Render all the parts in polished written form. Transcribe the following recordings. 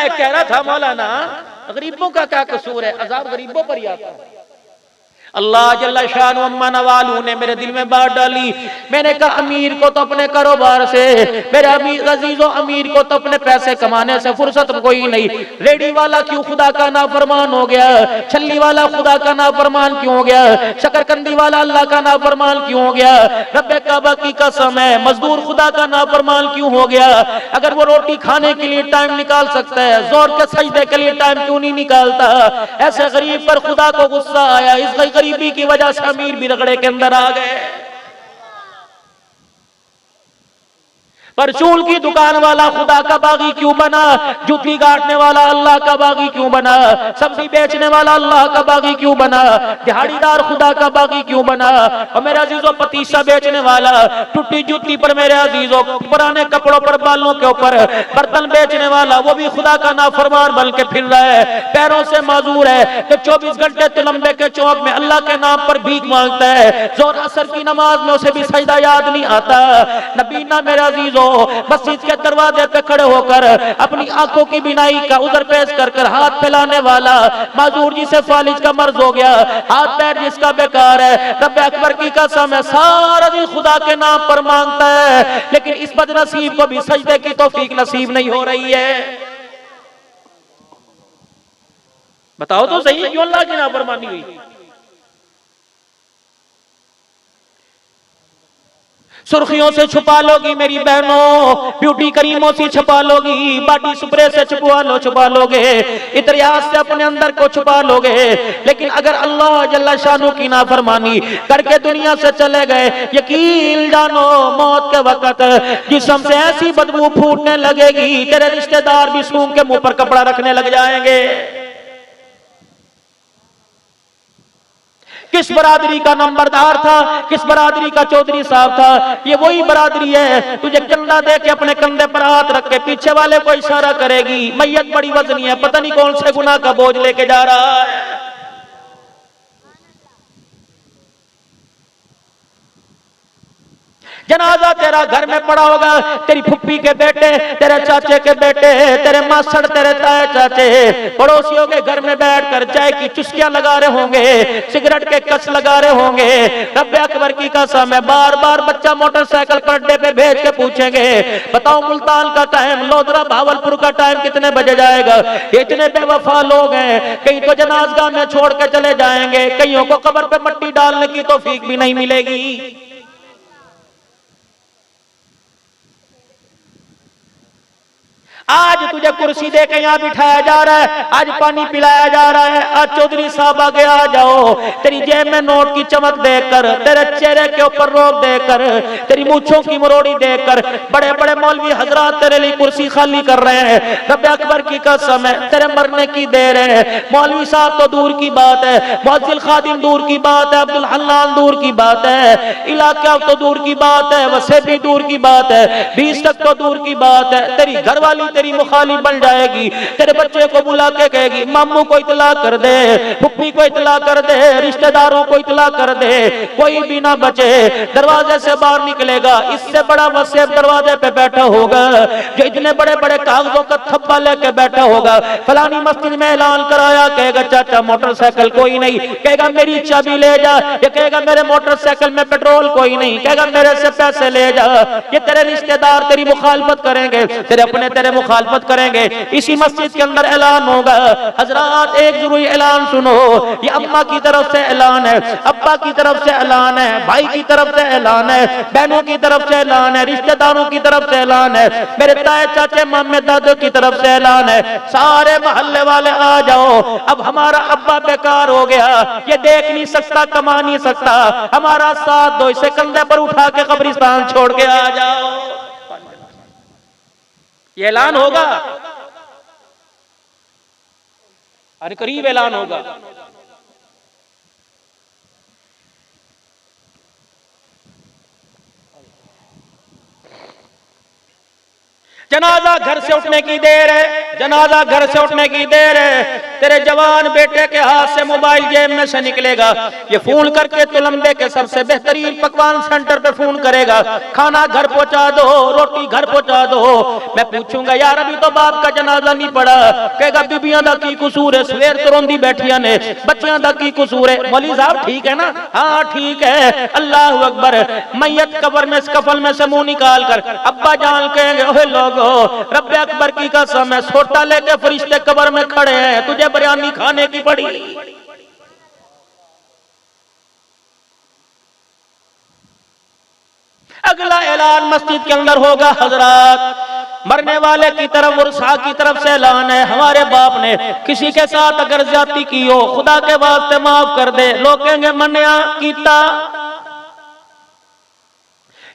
एक कह रहा था मौलाना, गरीबों का क्या कसूर है, अजाब गरीबों पर ही आता है। अल्लाह जल्ला शान अम्मा नवालू ने मेरे दिल में बात डाली। मैंने कहा अमीर को तो अपने कारोबार से, मेरे अमीर अजीजों अमीर को तो अपने पैसे कमाने से फुर्सत कोई नहीं। रेडी वाला क्यों खुदा का नाफरमान हो गया, छल्ली वाला खुदा का नाफरमान क्यों हो गया, शकरकंदी वाला अल्लाह का नाफरमान क्यों हो गया, रब्बे काबा की कसम है मजदूर खुदा का नाफरमान क्यों हो गया। अगर वो रोटी खाने के लिए टाइम निकाल सकता है, जोर के सजदे के लिए टाइम क्यों नहीं निकालता। ऐसे गरीब पर खुदा को गुस्सा आया, इस गरीबी की वजह से अमीर भी रगड़े के अंदर आ गए। परचून की दुकान वाला खुदा का बागी क्यों बना, जूती काटने वाला अल्लाह का बागी क्यों बना, सब्जी बेचने वाला अल्लाह का बागी क्यों बना, दिहाड़ीदार खुदा का बागी क्यों बना। और मेरे अजीजों पतीसा बेचने वाला टूटी जूती पर, मेरे अजीजों पुराने कपड़ों पर, बालों के ऊपर बर्तन बेचने वाला वो भी खुदा का नाफरमान बन के फिर रहा है, पैरों से माजूर है तो 24 घंटे तिलंबे के चौक में अल्लाह के नाम पर भीख मांगता है। जोर असर की नमाज में उसे भी सजदा याद नहीं आता। नबी ना मेरे अजीजों मस्जिद के दरवाजे पे खड़े होकर अपनी आंखों की बिनाई का उधर पेश कर कर हाथ फैलाने वाला माजूर जिसे फालिज का मर्ज हो गया, हाथ पैर जिसका बेकार है, रब अकबर की कसम है सारा दिन खुदा के नाम पर मांगता है, लेकिन इस बदनसीब को भी सजदे की तौफीक नसीब नहीं हो रही है। बताओ तो सही क्यों अल्लाह की नाफरमानी हुई। सुर्खियों से छुपा लोगी मेरी बहनों, ब्यूटी करीमों से छुपा लोगी, बॉडी स्प्रे से छुपा लोगे, इत्रियाज से अपने अंदर को छुपा लोगे, लेकिन अगर अल्लाह जल्ला शानू की नाफरमानी करके दुनिया से चले गए, यकीन जानो मौत के वक्त जिस्म से ऐसी बदबू फूटने लगेगी, तेरे रिश्तेदार भी सूंघ के मुंह पर कपड़ा रखने लग जाएंगे। किस बरादरी का नंबरदार था, किस बरादरी का चौधरी साहब था, ये वही बरादरी है तुझे कंधा दे के अपने कंधे पर हाथ रख के पीछे वाले को इशारा करेगी, मैयत बड़ी वजनी है, पता नहीं कौन से गुनाह का बोझ लेके जा रहा है। जनाजा तेरा घर में पड़ा होगा, तेरी फुप्पी के बेटे, तेरे चाचे के बेटे, तेरे मासड़, तेरे ताए चाचे पड़ोसियों के घर में बैठकर चाय की चुस्कियां लगा रहे होंगे, सिगरेट के कस लगा रहे होंगे। रब्बे अकबर की कसम है बार बार बच्चा मोटरसाइकिल पर अड्डे पे भेज के पूछेंगे बताओ मुल्तान का टाइम, लोधरा भावलपुर का टाइम कितने बजे जाएगा। इतने बेवफा लोग हैं, कहीं तो जनाजगाह में छोड़ के चले जाएंगे, कईयों को कब्र पे मट्टी डालने की तौफीक भी नहीं मिलेगी। आज तुझे कुर्सी दे के यहाँ बिठाया जा रहा है, आज पानी पिलाया जा रहा है, आज चौधरी साहब आगे आ जाओ, तेरी जेब में नोट की चमक देकर, तेरे चेहरे के ऊपर रोब देकर, तेरी मूंछों की मरोड़ी देकर बड़े बड़े मौलवी हजरात तेरे लिए कुर्सी खाली कर रहे हैं। रब्बे अकबर की कसम है तेरे मरने की देर है। मौलवी साहब तो दूर की बात है, मुअज्जिल खादिम दूर की बात है, अब्दुल हन्नान दूर की बात है, इलाका तो दूर की बात है, वसे भी दूर की बात है, 20 तक तो दूर की बात है। तेरी घरवाली तेरी मुखालिफ बन जाएगी, तेरे बच्चे को बुला के कहेगी मामू को इतला कर दे, फुप्पी को इतला कर दे, रिश्तेदारों को इतला कर दे, कोई भी ना बचे। दरवाजे से बाहर निकलेगा, इससे बड़ा वसीयत दरवाजे पे बैठा होगा जो इतने बड़े बड़े कागजों का थप्पा लेके बैठा होगा। फलानी मस्जिद में ऐलान कराया, कहेगा चाचा मोटरसाइकिल कोई नहीं, कहेगा मेरी चाबी ले जा, ये कहेगा मेरे मोटरसाइकिल में पेट्रोल कोई नहीं, कहेगा मेरे से पैसे ले जा। ये तेरे रिश्तेदार तेरी मुखालफत करेंगे, तेरे अपने तेरे मुखालफत करेंगे। इसी मस्जिद के अंदर ऐलान होगा। हजरात एक जरूरी ऐलान सुनो, ये अम्मा की तरफ से ऐलान है, अब्बा की तरफ से ऐलान है, भाई की तरफ से ऐलान है, बहनों की तरफ से ऐलान है, रिश्तेदारों की तरफ से ऐलान है, मेरे ताए चाचे मामे दादों की तरफ से ऐलान है, सारे मोहल्ले वाले आ जाओ। अब हमारा अब्बा बेकार हो गया, ये देख नहीं सकता, कमा नहीं सकता, हमारा साथ दो, इसे कंधे पर उठा के कब्रिस्तान छोड़ के आ जाओ। ये ऐलान होगा, अरे करीब ऐलान होगा। जनाजा घर से उठने की देर है, जनाजा घर से उठने की देर है। तेरे जवान बेटे के हाथ से मोबाइल जेब में से निकलेगा, ये फोन करके तुलंबे के सबसे बेहतरीन पकवान सेंटर पे फोन करेगा, खाना घर पहुंचा दो, रोटी घर पहुंचा दो। मैं पूछूंगा यार अभी तो बाप का जनाजा नहीं पड़ा, कहेगा बीबियां दा की कसूर है, सवेर तो रोंदी बैठिया ने, बच्चियां दा की कसूर है। मौलवी साहब ठीक है ना? हाँ ठीक है। अल्लाह अकबर। मैयत कब्र में कफन में से मुंह निकाल कर अब्बा जान कहेंगे ओए लोगो रब्बे अकबर की कसम है, सोटा लेके फरिश्ते कब्र में खड़े हैं, तुझे बिरयानी खाने की पड़ी। अगला ऐलान मस्जिद के अंदर होगा, हजरात मरने वाले की तरफ उर्सा की तरफ से ऐलान है, हमारे बाप ने किसी के साथ अगर ज्यादती की हो खुदा के वास्ते माफ कर दे। लोग कहेंगे मन्या कीता।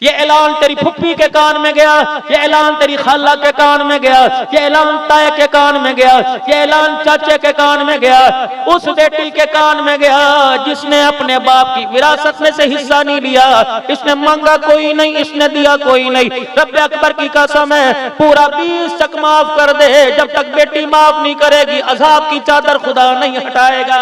ये ऐलान तेरी फुप्पी के कान में गया, ये ऐलान तेरी खाला के कान में गया, ये ऐलान ताए के कान में गया, ये ऐलान चाचे के कान में गया, उस बेटी के कान में गया जिसने अपने बाप की विरासत में से हिस्सा नहीं लिया। इसने मांगा कोई नहीं, इसने दिया कोई नहीं। रब्बे अकबर की कसम है पूरा 20 तक माफ कर दे, जब तक बेटी माफ नहीं करेगी अजाब की चादर खुदा नहीं हटाएगा।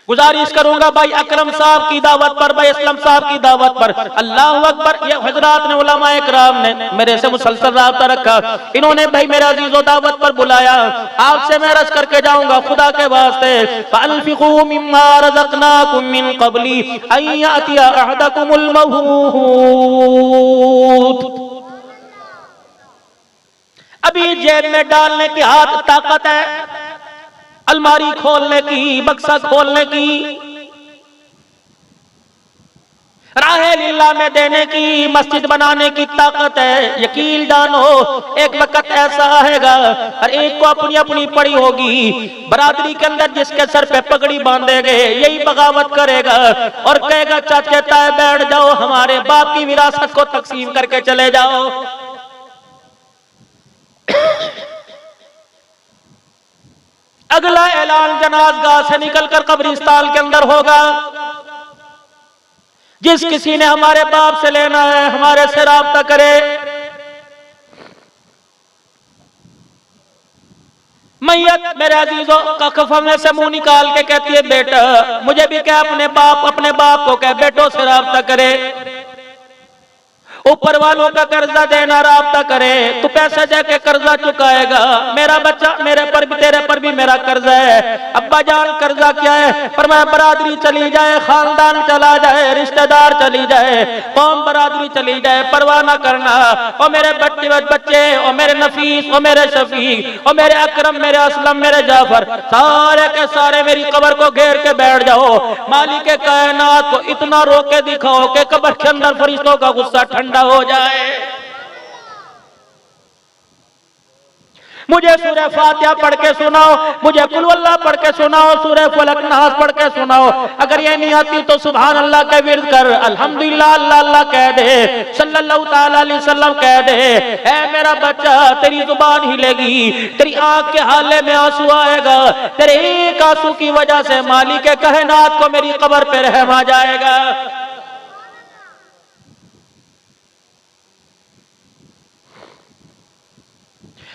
गुजारिश करूंगा भाई अकरम साहब की दावत पर, भाई असलम साहब की दावत पर, अल्लाह अकबर। ये हजरात ने उलमाए किराम ने मेरे से मुसलसल राब्ता रखा, इन्होंने भाई मेरा अजीजो दावत पर बुलाया। आपसे मैं अर्ज करके जाऊंगा खुदा के वास्ते, फअनफिकू मिम्मा रज़क़नाकुम मिन क़ब्ली अन यातिया अहदकुमुल मऊत। अभी जेब में डालने की हाथ ताकत है, अलमारी खोलने की, बक्सा खोलने की, राहे लिल्लाह में देने की, मस्जिद बनाने की ताकत है। यकीन जानो एक वक्त ऐसा आएगा और एक को अपनी अपनी पड़ी होगी, बरादरी के अंदर जिसके सर पे पगड़ी बांधेगे यही बगावत करेगा और कहेगा चाचे ताए बैठ जाओ, हमारे बाप की विरासत को तकसीम करके चले जाओ। अगला ऐलान जनाज़गाह से निकलकर कब्रिस्तान के अंदर होगा। जिस किसी ने हमारे बाप से लेना है हमारे से राब्ता करे। मैयत मेरे अजीजों का कफन में से मुंह निकाल के कहती है बेटा मुझे भी क्या अपने बाप को क्या बेटों से राब्ता करे, ऊपर वालों का कर्जा देना राब्ता करे, तू पैसे दे के कर्जा चुकाएगा। मेरा बच्चा मेरे पर भी तेरे पर भी मेरा कर्जा है। अब्बा जान कर्जा क्या है? पर मैं बरादरी चली जाए, खानदान चला जाए, रिश्तेदार चली जाए, कौम बरादरी चली जाए, परवाह ना करना। और मेरे बच्चे और मेरे नफीस और मेरे शफीक और मेरे अकरम मेरे असलम मेरे जाफर सारे के सारे मेरी कब्र को घेर के बैठ जाओ। मालिक कायनात को इतना रोके दिखाओ कि कब्र के अंदर फरिश्तों का गुस्सा ठंडा हो जाए। मुझे सूरह फातिहा पढ़ के सुनाओ, मुझे कुल अल्लाह पढ़ के सुनाओ, सूरह फलक नास पढ़ के सुनाओ। अगर ये नहीं आती तो सुभान अल्लाह का विर्द कर, अल्हम्दुलिल्लाह अल्लाह अल्लाह कह दे, सल्लल्लाहु ताला अलैहि वसल्लम कह दे। ऐ मेरा बच्चा तेरी जुबान हिलेगी, तेरी आंख के हाले में आंसू आएगा, तेरे एक आंसू की वजह से मालिक कायनात को मेरी कब्र पे रहम आ जाएगा।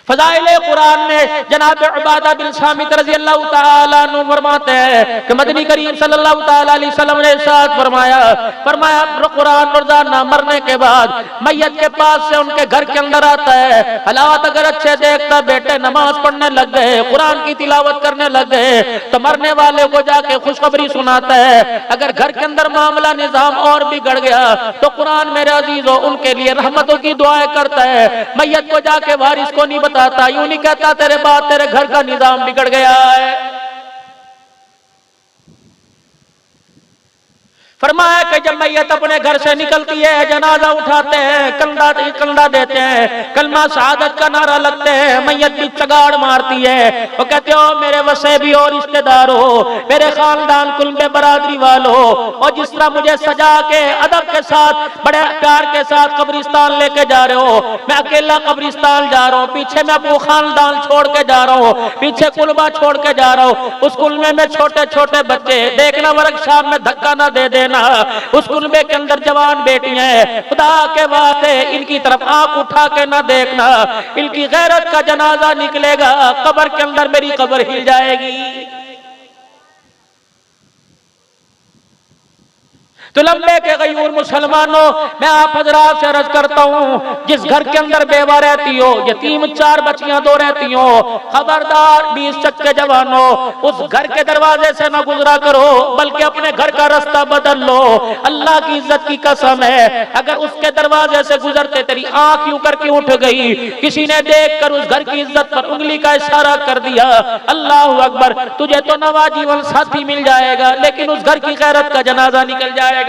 फज़ाइले कुरान में जनाब उबादा बिन सामित रज़ी अल्लाह तआला अन्हु फरमाते हैं कि मदनी करीम सल्लल्लाहु तआला अलैहि वसल्लम ने इरशाद फरमाया कुरान रोजाना मरने के बाद मैयत के पास से उनके घर के अंदर आता है। हालात अगर अच्छे देखता बेटे नमाज पढ़ने लग गए, कुरान की तिलावत करने लग गए तो मरने वाले को जाके खुशखबरी सुनाता है। अगर घर के अंदर मामला निजाम और बिगड़ गया तो कुरान मेरे अजीजों उनके लिए रहमतों की दुआएं करता है। मैयत को जाके वारिस को नहीं बताता, यूं नहीं कहता तेरे बाद तेरे घर का निजाम बिगड़ गया है। फरमाया कि जब मैयत अपने घर से निकलती है जनाजा उठाते हैं, कंधा देते हैं, कलमा शहादत का नारा लगते हैं, मैयत भी चगाड़ मारती है। वो कहते हो मेरे वसे भी और रिश्तेदार हो, मेरे खानदान कुल में बरादरी वालों, और जिस तरह मुझे सजा के अदब के साथ बड़े प्यार के साथ कब्रिस्तान लेके जा रहे हो, मैं अकेला कब्रिस्तान जा रहा हूँ, पीछे मैं अपना खानदान छोड़ के जा रहा हूँ, पीछे कुलबा छोड़ के जा रहा हूँ। उस कुल में छोटे छोटे बच्चे देखना वर्कशॉप में धक्का ना दे देना। देना। उस कुनबे के अंदर जवान बेटियां हैं, खुदा के वास्ते इनकी तरफ आंख उठा के ना देखना, इनकी गैरत का जनाजा निकलेगा, कब्र के अंदर मेरी कब्र हिल जाएगी। तो लंबे के गयूर मुसलमानों, मैं आप हजरात से अर्ज करता हूँ, जिस घर के अंदर बेवा रहती हो, यतीम 4 बच्चियां 2 रहती हो, खबरदार 20 चक्के जवानों, उस घर के दरवाजे से ना गुजरा करो, बल्कि अपने घर का रास्ता बदल लो। अल्लाह की इज्जत की कसम है, अगर उसके दरवाजे से गुजरते तेरी आंख यूं करके उठ गई, किसी ने देख कर उस घर की इज्जत पर उंगली का इशारा कर दिया, अल्लाह अकबर, तुझे तो नवा जीवन साथी मिल जाएगा, लेकिन उस घर की गैरत का जनाजा निकल जाएगा।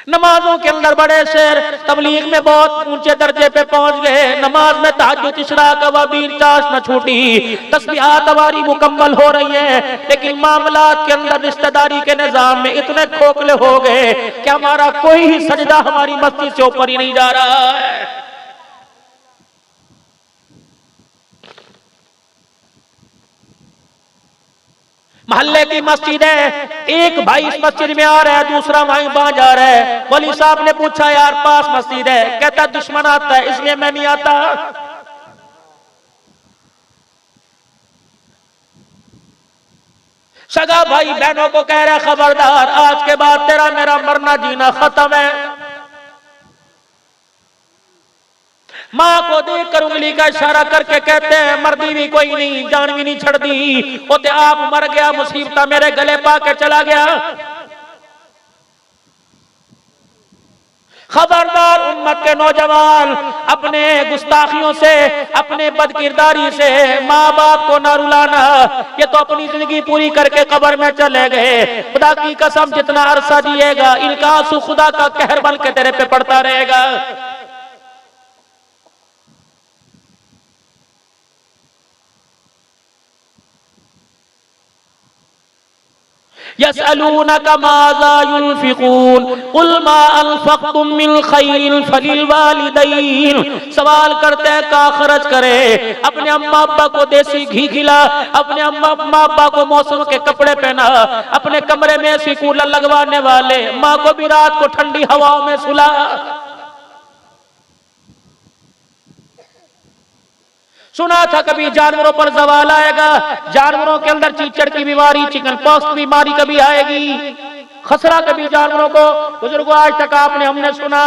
नमाजों के अंदर बड़े शेर, तबलीग में बहुत ऊंचे दर्जे पे पहुंच गए, नमाज में तहज्जुद इशराक अवाबीर चाश न छूटी, तस्बीहात हमारी मुकम्मल हो रही है, लेकिन मामलात के अंदर रिश्तेदारी के निजाम में इतने खोखले हो गए कि हमारा कोई ही सजदा हमारी मस्जिद से ऊपर ही नहीं जा रहा है। मोहल्ले की मस्जिद है, एक भाई इस मस्जिद में आ रहा है, दूसरा भाई वहां जा रहा है। मौलवी साहब ने पूछा, यार पास मस्जिद है, कहता दुश्मन आता है इसलिए मैं नहीं आता। सगा भाई बहनों को कह रहा है, खबरदार, आज के बाद तेरा मेरा मरना जीना खत्म है। माँ को देखकर उंगली का इशारा करके कहते हैं, मर्दी भी कोई नहीं, जान भी नहीं छड़दी, ओते आप मर गया, मुसीबत मेरे गले पा के चला गया। खबरदार उम्मत के नौजवान, अपने गुस्ताखियों से, अपने बदकिरदारी से माँ बाप को ना रुलाना। ये तो अपनी जिंदगी पूरी करके कब्र में चले गए, खुदा की कसम जितना अरसा जिएगा इनका आंसू खुदा का कहर बन के तेरे पे पड़ता रहेगा। यसअलूनका माज़ा युनफिकून कुल मा अनफक़्तुम मिन खैरिन फलिल वालिदैन। सवाल करते हैं का खर्च करे, अपने अम्मा अब्बा को देसी घी खिला, अपने अम्मा अब्बा को मौसम के कपड़े पहना, अपने कमरे में एसी कूलर लगवाने वाले माँ को भी रात को ठंडी हवाओं में सुला। सुना था कभी जानवरों पर जवाल आएगा, जानवरों के अंदर चीचड़ की बीमारी, चिकन पॉक्स की बीमारी कभी आएगी, खसरा कभी जानवरों को। बुजुर्गों आज तक आपने हमने सुना,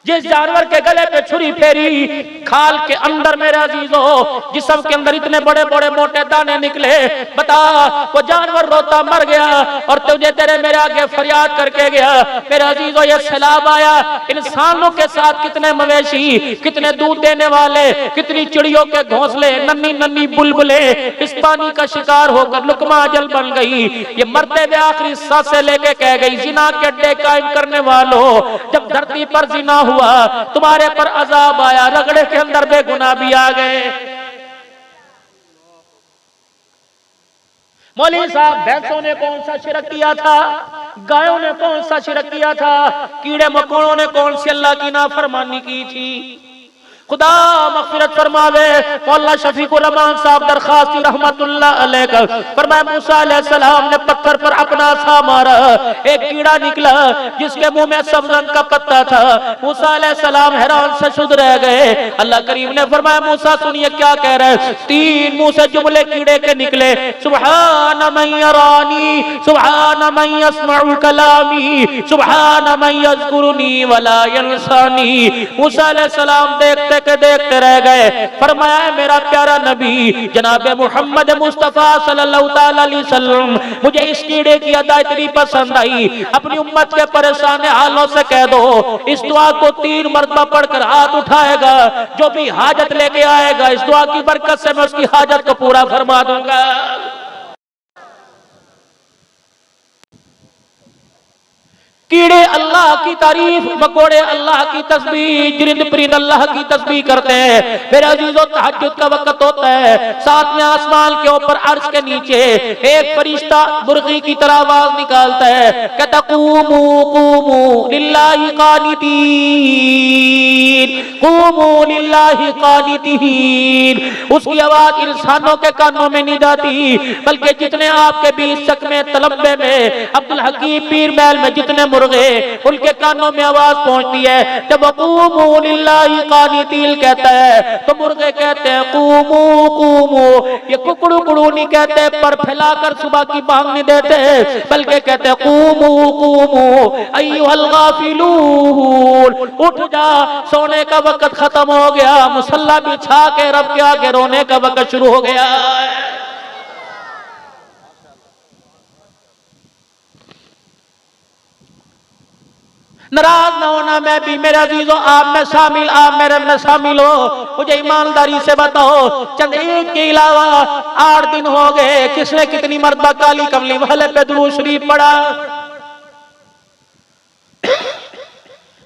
जिस जानवर के गले पे छुरी फेरी, खाल के अंदर मेरे अजीजों जिस्म के अंदर इतने बड़े बड़े मोटे दाने निकले, बता वो जानवर रोता मर गया और तुझे तेरे मेरे आगे फरियाद करके गया। मेरे अजीजों ये सैलाब आया, इंसानों के साथ कितने मवेशी, कितने दूध देने वाले, कितनी चिड़ियों के घोंसले, नन्ही नन्ही बुलबुले इस पानी का शिकार होकर लुकमा अजल बन गई। ये मरते हुए आखिरी सांसें लेके कह गई, जिना के अड्डे कायम करने वालों, जब धरती पर जिना हुआ तुम्हारे पर अजाब आया, रगड़े के अंदर बेगुनाह भी आ गए। मौलवी साहब, भैंसों ने कौन सा शिरक किया था, गायों ने कौन सा शिरक किया था, कीड़े मकोड़ों ने कौन सी अल्लाह की नाफरमानी की थी। खुदा मग़फ़िरत फरमावे। मौलाना शफीकुर रहमान साहब दरखास्ती रहमतुल्लाह अलैह का फरमाया, मूसा अलैहिस्सलाम ने पत्थर पर अपना सा मारा, एक कीड़ा निकला जिसके मुंह में सब्ज़न का पत्ता था। मूसा अलैहिस्सलाम हैरान से शुद्ध रह गए। अल्लाह करीम ने फरमाया, मूसा सुनिए क्या कह रहे हैं। 3 मुंह से जुमले कीड़े के निकले, सुब्हान मन यरानी, सुब्हान मन यस्मउ कलामी, सुब्हान मन यज़कुरुनी वला यंसानी। मूसा अलैहिस्सलाम देखते रह गए। फरमाया, मेरा प्यारा नबी जनाब मोहम्मद मुस्तफा सल्लल्लाहु अलैहि वसल्लम, मुझे इस कीड़े की अदा इतनी पसंद आई, अपनी उम्मत के परेशान हालों से कह दो इस दुआ को 3 मरतबा पढ़कर हाथ उठाएगा, जो भी हाजत लेके आएगा इस दुआ की बरकत से मैं उसकी हाजत को पूरा फरमा दूंगा। कीड़े अल्लाह की तारीफ, मकोड़े अल्लाह की तस्बीह, जिरिंद परिंद अल्लाह की तस्बीह करते हैं। मेरे अजीजों, तहज्जुद का वक्त होता है, सातवें आसमान के ऊपर अर्श के नीचे एक फरिश्ता मुर्गी की तरह आवाज निकालता है, कहता कूमू कूमू लिल्लाहि कानितीन, कूमू लिल्लाहि कानितीन। उसकी आवाज इंसानों के कानों में नहीं जाती, बल्कि जितने आपके बीच सकमे तलब्बे में, अब्दुल हकीम पीर महल में जितने मुर्गे, उनके कानों में आवाज पहुंचती है। जब कूमू लिल्लाहि कानितीन कहता है तो मुर्गे कहते हैं कूमू कूमू। ये कुकड़ू कुड़ू नहीं कहते, पर फैलाकर सुबह की बांग नहीं देते, बल्कि कहते हैं कूमू कूमू अय्युहल गाफिलून, उठ जा, सोने का वक्त खत्म हो गया, मुसल्ला बिछा के रब के आगे रोने का वक्त शुरू हो गया। नाराज ना होना, मैं भी मेरे अजीजों आप में शामिल, आप मेरे में शामिल हो। मुझे ईमानदारी से बताओ, चंद ईद के अलावा 8 दिन हो गए, किसने कितनी मरतबा काली कमली वाले पे दुरूद शरीफ पढ़ा?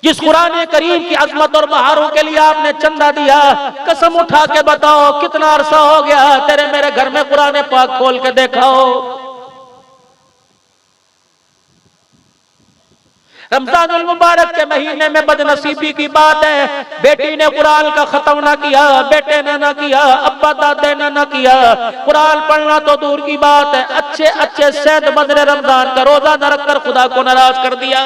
जिस कुरान करीम की अजमत और बहारों के लिए आपने चंदा दिया, कसम उठा के बताओ कितना अरसा हो गया तेरे मेरे घर में कुरान पाक खोल के देखाओ। रमजानुल मुबारक के महीने में बदनसीबी की बात है, बेटी ने कुरान का खत्म ना किया, बेटे ने ना किया, अब्बा दादे ने ना किया। कुरान पढ़ना तो दूर की बात है, अच्छे अच्छे सेहत बदले रमजान का रोजा न रखकर खुदा को नाराज कर दिया।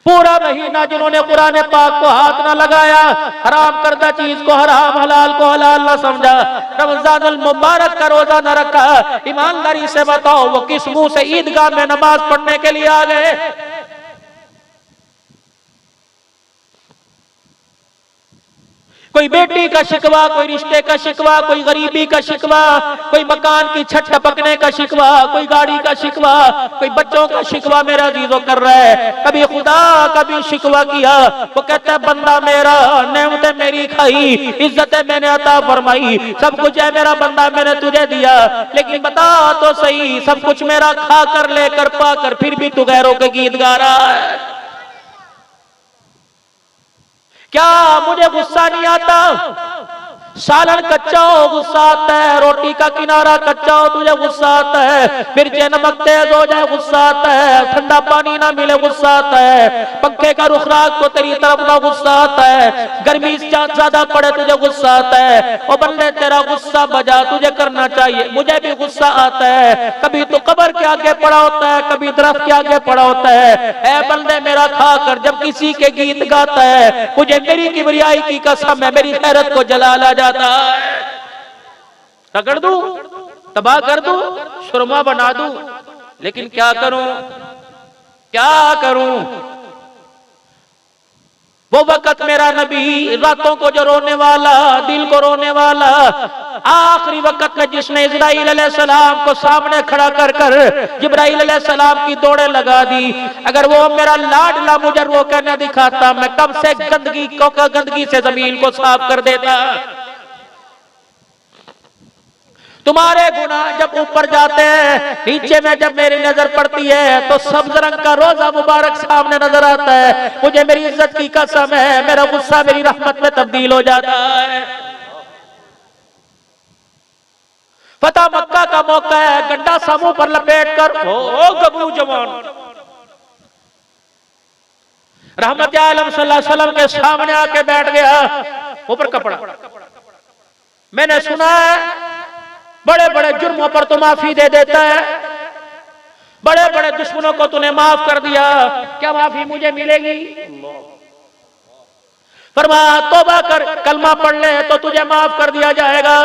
पूरा महीना जिन्होंने कुरान पाक को हाथ ना लगाया, हराम करदा चीज को हराम, हलाल को हलाल ना समझा, रमजानुल मुबारक का रोजा न रखा, ईमानदारी से बताओ वो किस मुंह से ईदगाह में नमाज पढ़ने के लिए आ गए? कोई बेटी का शिकवा, कोई रिश्ते का शिकवा, कोई गरीबी का शिकवा, कोई मकान की छत टपकने का शिकवा, कोई गाड़ी का शिकवा, कोई बच्चों का शिकवा मेरा अजीजों कर रहा है। कभी खुदा कभी शिकवा किया, वो कहता है बंदा मेरा, नेमतें मेरी खाई, इज्जतें मैंने अता फरमाई, सब कुछ है मेरा बंदा मैंने तुझे दिया, लेकिन बता तो सही सब कुछ मेरा खा कर लेकर पाकर फिर भी तू गैरों के गीत गा रहा है। क्या मुझे गुस्सा नहीं आता? सालन कच्चा हो गुस्सा आता है, रोटी का किनारा कच्चा हो तुझे गुस्सा आता है, मिर्चे नमक तेज हो जाए गुस्सा आता है, ठंडा पानी ना मिले गुस्सा आता है, पंखे का रुख रात को तेरी तरफ ना गुस्सा आता है, गर्मी ज्यादा पड़े तुझे गुस्सा आता है। ओ बंदे तेरा गुस्सा बजा तुझे करना चाहिए, मुझे भी गुस्सा आता है। कभी तो कब्र के आगे पड़ा होता है, कभी दरख्त के आगे पड़ा होता है। ऐ बंदे मेरा खाकर जब किसी के गीत गाता है, मुझे मेरी किबरियाई की कसम है, मेरी गैरत को जलाला जाता है। रगड़ दूं, तबाह कर दूं, सुरमा बना दूं, लेकिन क्या करूं, क्या करूं? वो वक्त मेरा नबी रातों को जो रोने वाला, दिल को रोने वाला, आखिरी वक्त में जिसने इस्राईल अलैहिस्सलाम को सामने खड़ा कर कर जिब्राईल अलैहिस्सलाम की दौड़े लगा दी, अगर वो मेरा लाडला मुझे वो कहना दिखाता, मैं कब से गंदगी से जमीन को साफ कर देता। तुम्हारे गुनाह जब ऊपर जाते हैं, नीचे में जब मेरी नजर पड़ती है तो सब्ज रंग का रोजा मुबारक सामने नजर आता है। मुझे मेरी इज्जत की कसम है, मेरा गुस्सा मेरी रहमत में तब्दील हो जाता है। फतह मक्का का मौका है, गड्ढा समूह पर लपेट कर ओ गबरू जवान रहमत आलम सल्लल्लाहु अलैहि वसल्लम के सामने आके बैठ गया, ऊपर कपड़ा। मैंने सुना है बड़े बड़े जुर्मों पर तो माफी दे देता है, बड़े बड़े दुश्मनों को तूने माफ कर दिया, क्या माफी मुझे मिलेगी? फरमाया तौबा कर, कलमा पढ़ ले तो तुझे माफ कर दिया जाएगा।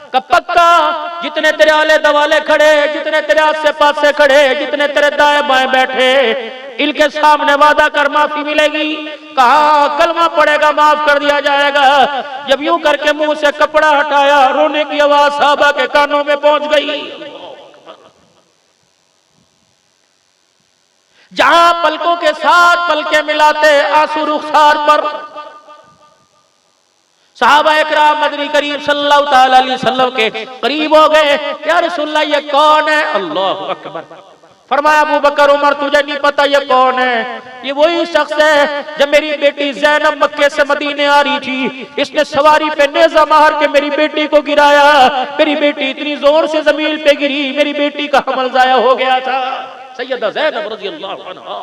कब पक्का? जितने तेरे आले दवाले खड़े, जितने तेरे आसे पास से खड़े, जितने तेरे दाएं बाएं बैठे, इनके सामने वादा कर माफी मिलेगी। कहा कलमा पड़ेगा माफ कर दिया जाएगा। जब यूं करके मुंह से कपड़ा हटाया, रोने की आवाज साहबा के कानों में पहुंच गई। जहां पलकों के साथ पलके मिलाते आंसू रुखसार पर, सहाबा इकराम मदनी करीम सल्लल्लाहु ताला अलैहि वसल्लम के करीब हो गए। या रसूलल्लाह ये कौन है? अल्लाहु अकबर। फरमाया अबू बकर उमर तुझे नहीं पता ये कौन है? ये वही शख्स है जब मेरी बेटी ज़ैनब मक्के से मदीने आ रही थी, इसने सवारी पे नेज़ा मार के मेरी बेटी को गिराया। मेरी बेटी इतनी जोर से जमीन पे गिरी, मेरी बेटी का हमल जाया हो गया था। सैयदा ज़ैनब रज़ियल्लाहु अन्हा।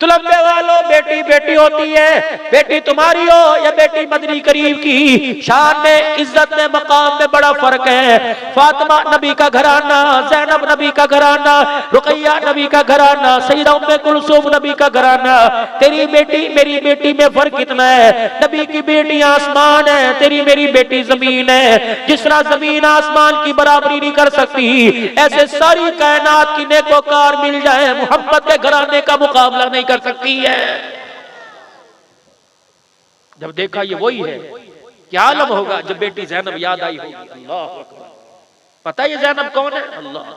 तो लंबे वालों, बेटी बेटी होती है, बेटी तुम्हारी हो या बेटी मदनी करीम की, शान में, इज्जत में, मकाम में बड़ा फर्क है। फातिमा नबी का घराना, ज़ैनब नबी का घराना, रुकैया नबी का घराना, सैयदा उम्मे कुलसूम नबी का घराना। तेरी बेटी मेरी बेटी में फर्क कितना है? नबी की बेटी आसमान है, तेरी मेरी बेटी जमीन है। जिस तरह जमीन आसमान की बराबरी नहीं कर सकती, ऐसे सारी कायनात की नेकोकार मिल जाए, मोहम्मद के घराने का मुकाबला नहीं कर सकती है। जब देखा ये वही है, क्या आलम होगा जब बेटी ज़ैनब याद आई होगी। अल्लाह अकबर। पता है ये ज़ैनब कौन है? अल्लाह।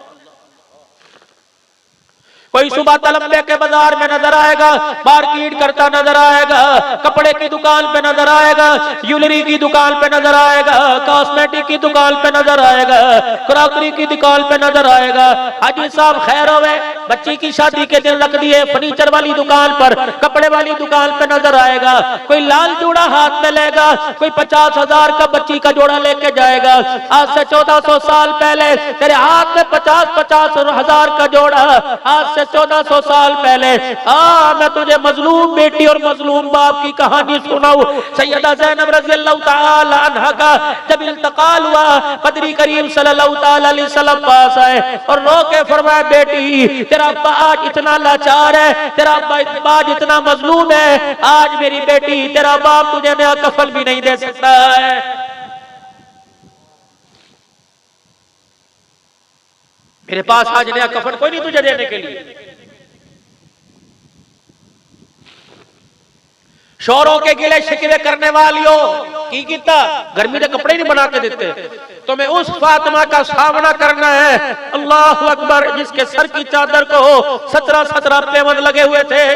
कोई सुबह तलम्बे के बाजार में नजर आएगा, मार्केट करता नजर आएगा, कपड़े की दुकान पे नजर आएगा, ज्वेलरी की दुकान पे नजर आएगा, कॉस्मेटिक की दुकान पे नजर आएगा, क्रॉकरी की दुकान पे नजर आएगा। हाजी साहब खैर होवे, बच्ची की शादी के दिन रख दिए, फर्नीचर वाली दुकान पर, कपड़े वाली दुकान पे नजर आएगा। कोई लाल जोड़ा हाथ में लेगा, कोई 50,000 का बच्ची का जोड़ा लेके जाएगा। आज से 1400 साल पहले तेरे हाथ में 50,000 का जोड़ा, आज से 1400 साल पहले। मैं तुझे मजलूम बेटी और मजलूम बाप की कहानी सुनाऊं। सैयदा ज़ैनब रज़ियल्लाहु ताला अन्हा का जब इंतकाल हुआ, बदरी करीम सल्लल्लाहु ताला अलैहि वसल्लम पास आए और रो के फरमाया, बेटी तेरा अब्बा आज इतना लाचार है, तेरा अब्बा आज इतना मजलूम है, आज मेरी बेटी तेरा बाप तुझे नया कफन भी नहीं दे सकता है। मेरे पास आज नया कफन कोई नहीं तुझे देने के लिए। शोरों के गिले शिकवे करने वालियों की किता गर्मी के कपड़े नहीं बना के देते, तुम्हें उस फातिमा का सामना करना है। अल्लाह अकबर, जिसके सर की चादर को 17 पेवंद लगे हुए थे।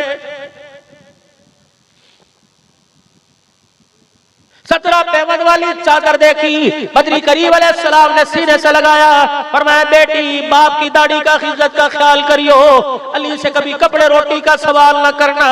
17 पेवंद वाली चादर देखी, बदरी करीम अलैहिस्सलाम ने सीने से लगाया, फरमाया बेटी बाप की दाढ़ी का इज्जत का ख्याल करियो, अली से कभी कपड़े रोटी का सवाल न करना।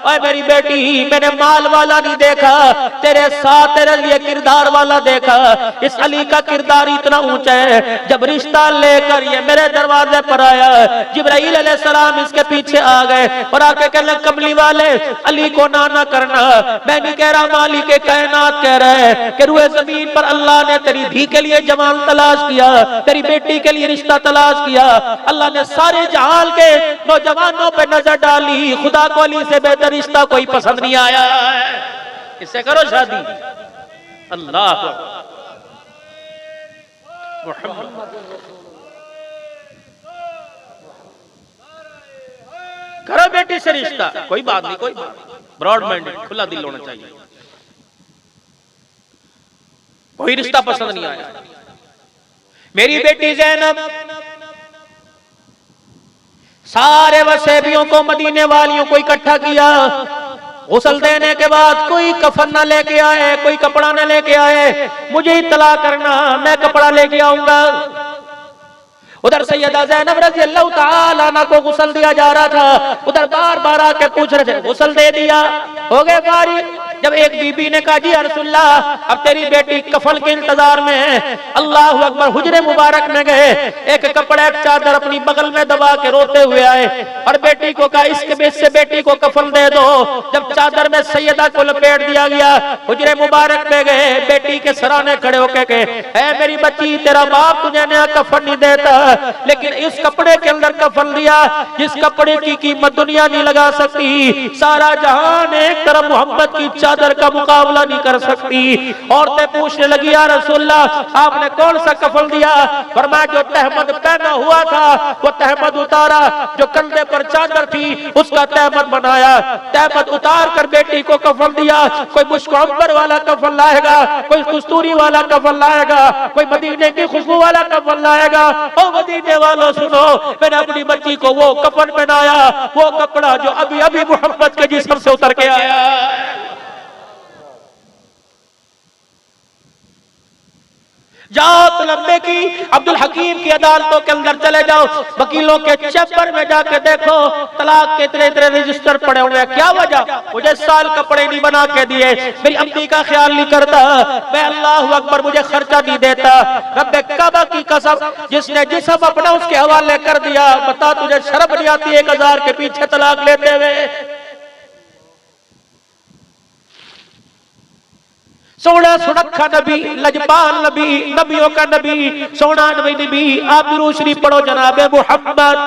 और मेरी बेटी मैंने माल वाला नहीं देखा, तेरे साथ तेरे लिए किरदार वाला देखा। इस अली का किरदार इतना ऊंचा है, जब रिश्ता लेकर ये मेरे दरवाजे पर आया, जिब्राइल अलैहिस्सलाम इसके पीछे आ गए और आके कहने, कमली वाले अली को ना करना। मैं नहीं कह रहा, मालिक के कायनात कह रहा है कि रुए जमीन पर अल्लाह ने तेरी धी के लिए जवान तलाश किया, तेरी बेटी के लिए रिश्ता तलाश किया। अल्लाह ने सारे जहान के नौजवानों पे नजर डाली, खुदा को अली से बेहतर रिश्ता कोई पसंद नहीं आया है, इससे करो शादी। अल्लाह करो बेटी से रिश्ता, कोई बात नहीं, कोई ब्रॉड माइंडेड, खुला दिल होना चाहिए। कोई रिश्ता पसंद नहीं आया। मेरी बेटी ज़ैनब सारे वसेबियों को, मदीने वालियों को इकट्ठा किया। गुस्ल देने के बाद कोई कफन ना लेके आए, कोई कपड़ा ना लेके आए, मुझे इत्तला करना, मैं कपड़ा लेके आऊंगा। उधर सैयदा ज़ैनब रज़ियल्लाहु ताला अन्हा को गुस्ल दिया जा रहा था, उधर बार बार आके पूछ रहे थे, गुस्ल दे दिया, हो गए फारी। जब एक बीबी ने कहा, जी रसूलल्लाह अब तेरी बेटी कफन के इंतजार में है। अल्लाह अकबर, हुजरे मुबारक में गए, एक कपड़ा एक चादर अपनी बगल में दबा के रोते हुए आए और बेटी को कहा, इसके बीच से बेटी को कफन दे दो। जब चादर में सैयदा को लपेट दिया गया, हुजरे मुबारक में गए, बेटी के सराने खड़े होके कहे, ऐ मेरी बच्ची तेरा बाप तुझे नया कफन नहीं देता, लेकिन इस कपड़े के अंदर कफन दिया, जिस कपड़े की कीमत दुनिया नहीं लगा सकती, सारा जहान एक तरफ मोहब्बत की चादर का मुकाबला नहीं कर सकती। औरतें पूछने लगी, या रसूलल्लाह आपने कौन सा कफन दिया? फरमाया, जो तहमद पहना हुआ था वो तहमद उतारा, जो कंधे पर चादर थी उसका तहमद बनाया, तहमद उतार कर बेटी को कफन दिया। कोई मुश्क अंबर वाला कफन लाएगा, कोई कस्तूरी वाला कफन लाएगा, कोई मदीने की खुशबू वाला कफन लाएगा। ओ मदीने वालों सुनो, मैंने अपनी बच्ची को वो कफन पहनाया, वो कपड़ा जो अभी अभी मोहम्मद के जिस्म से उतर के आया। जाओ तलम्बे की अब्दुल हकीम की अदालतों के अंदर चले जाओ, वकीलों के चैम्बर में जाके देखो तलाक के इतने इतने रजिस्टर पड़े हुए हैं। क्या वजह? मुझे साल कपड़े नहीं बना के दिए, मेरी अम्मी का ख्याल नहीं करता, मैं अल्लाह अकबर मुझे खर्चा नहीं देता। रब्बे काबा की कसम, जिसने जिस्म अपना उसके हवाले कर दिया, बता तुझे शर्म नहीं आती 1000 के पीछे तलाक लेते हुए? सोना सुनखा नबी, लजपाल नबी, नबियों का नबी, सोना नबी, आप दुरूद शरीफ पढ़ो जनाबे मोहम्मद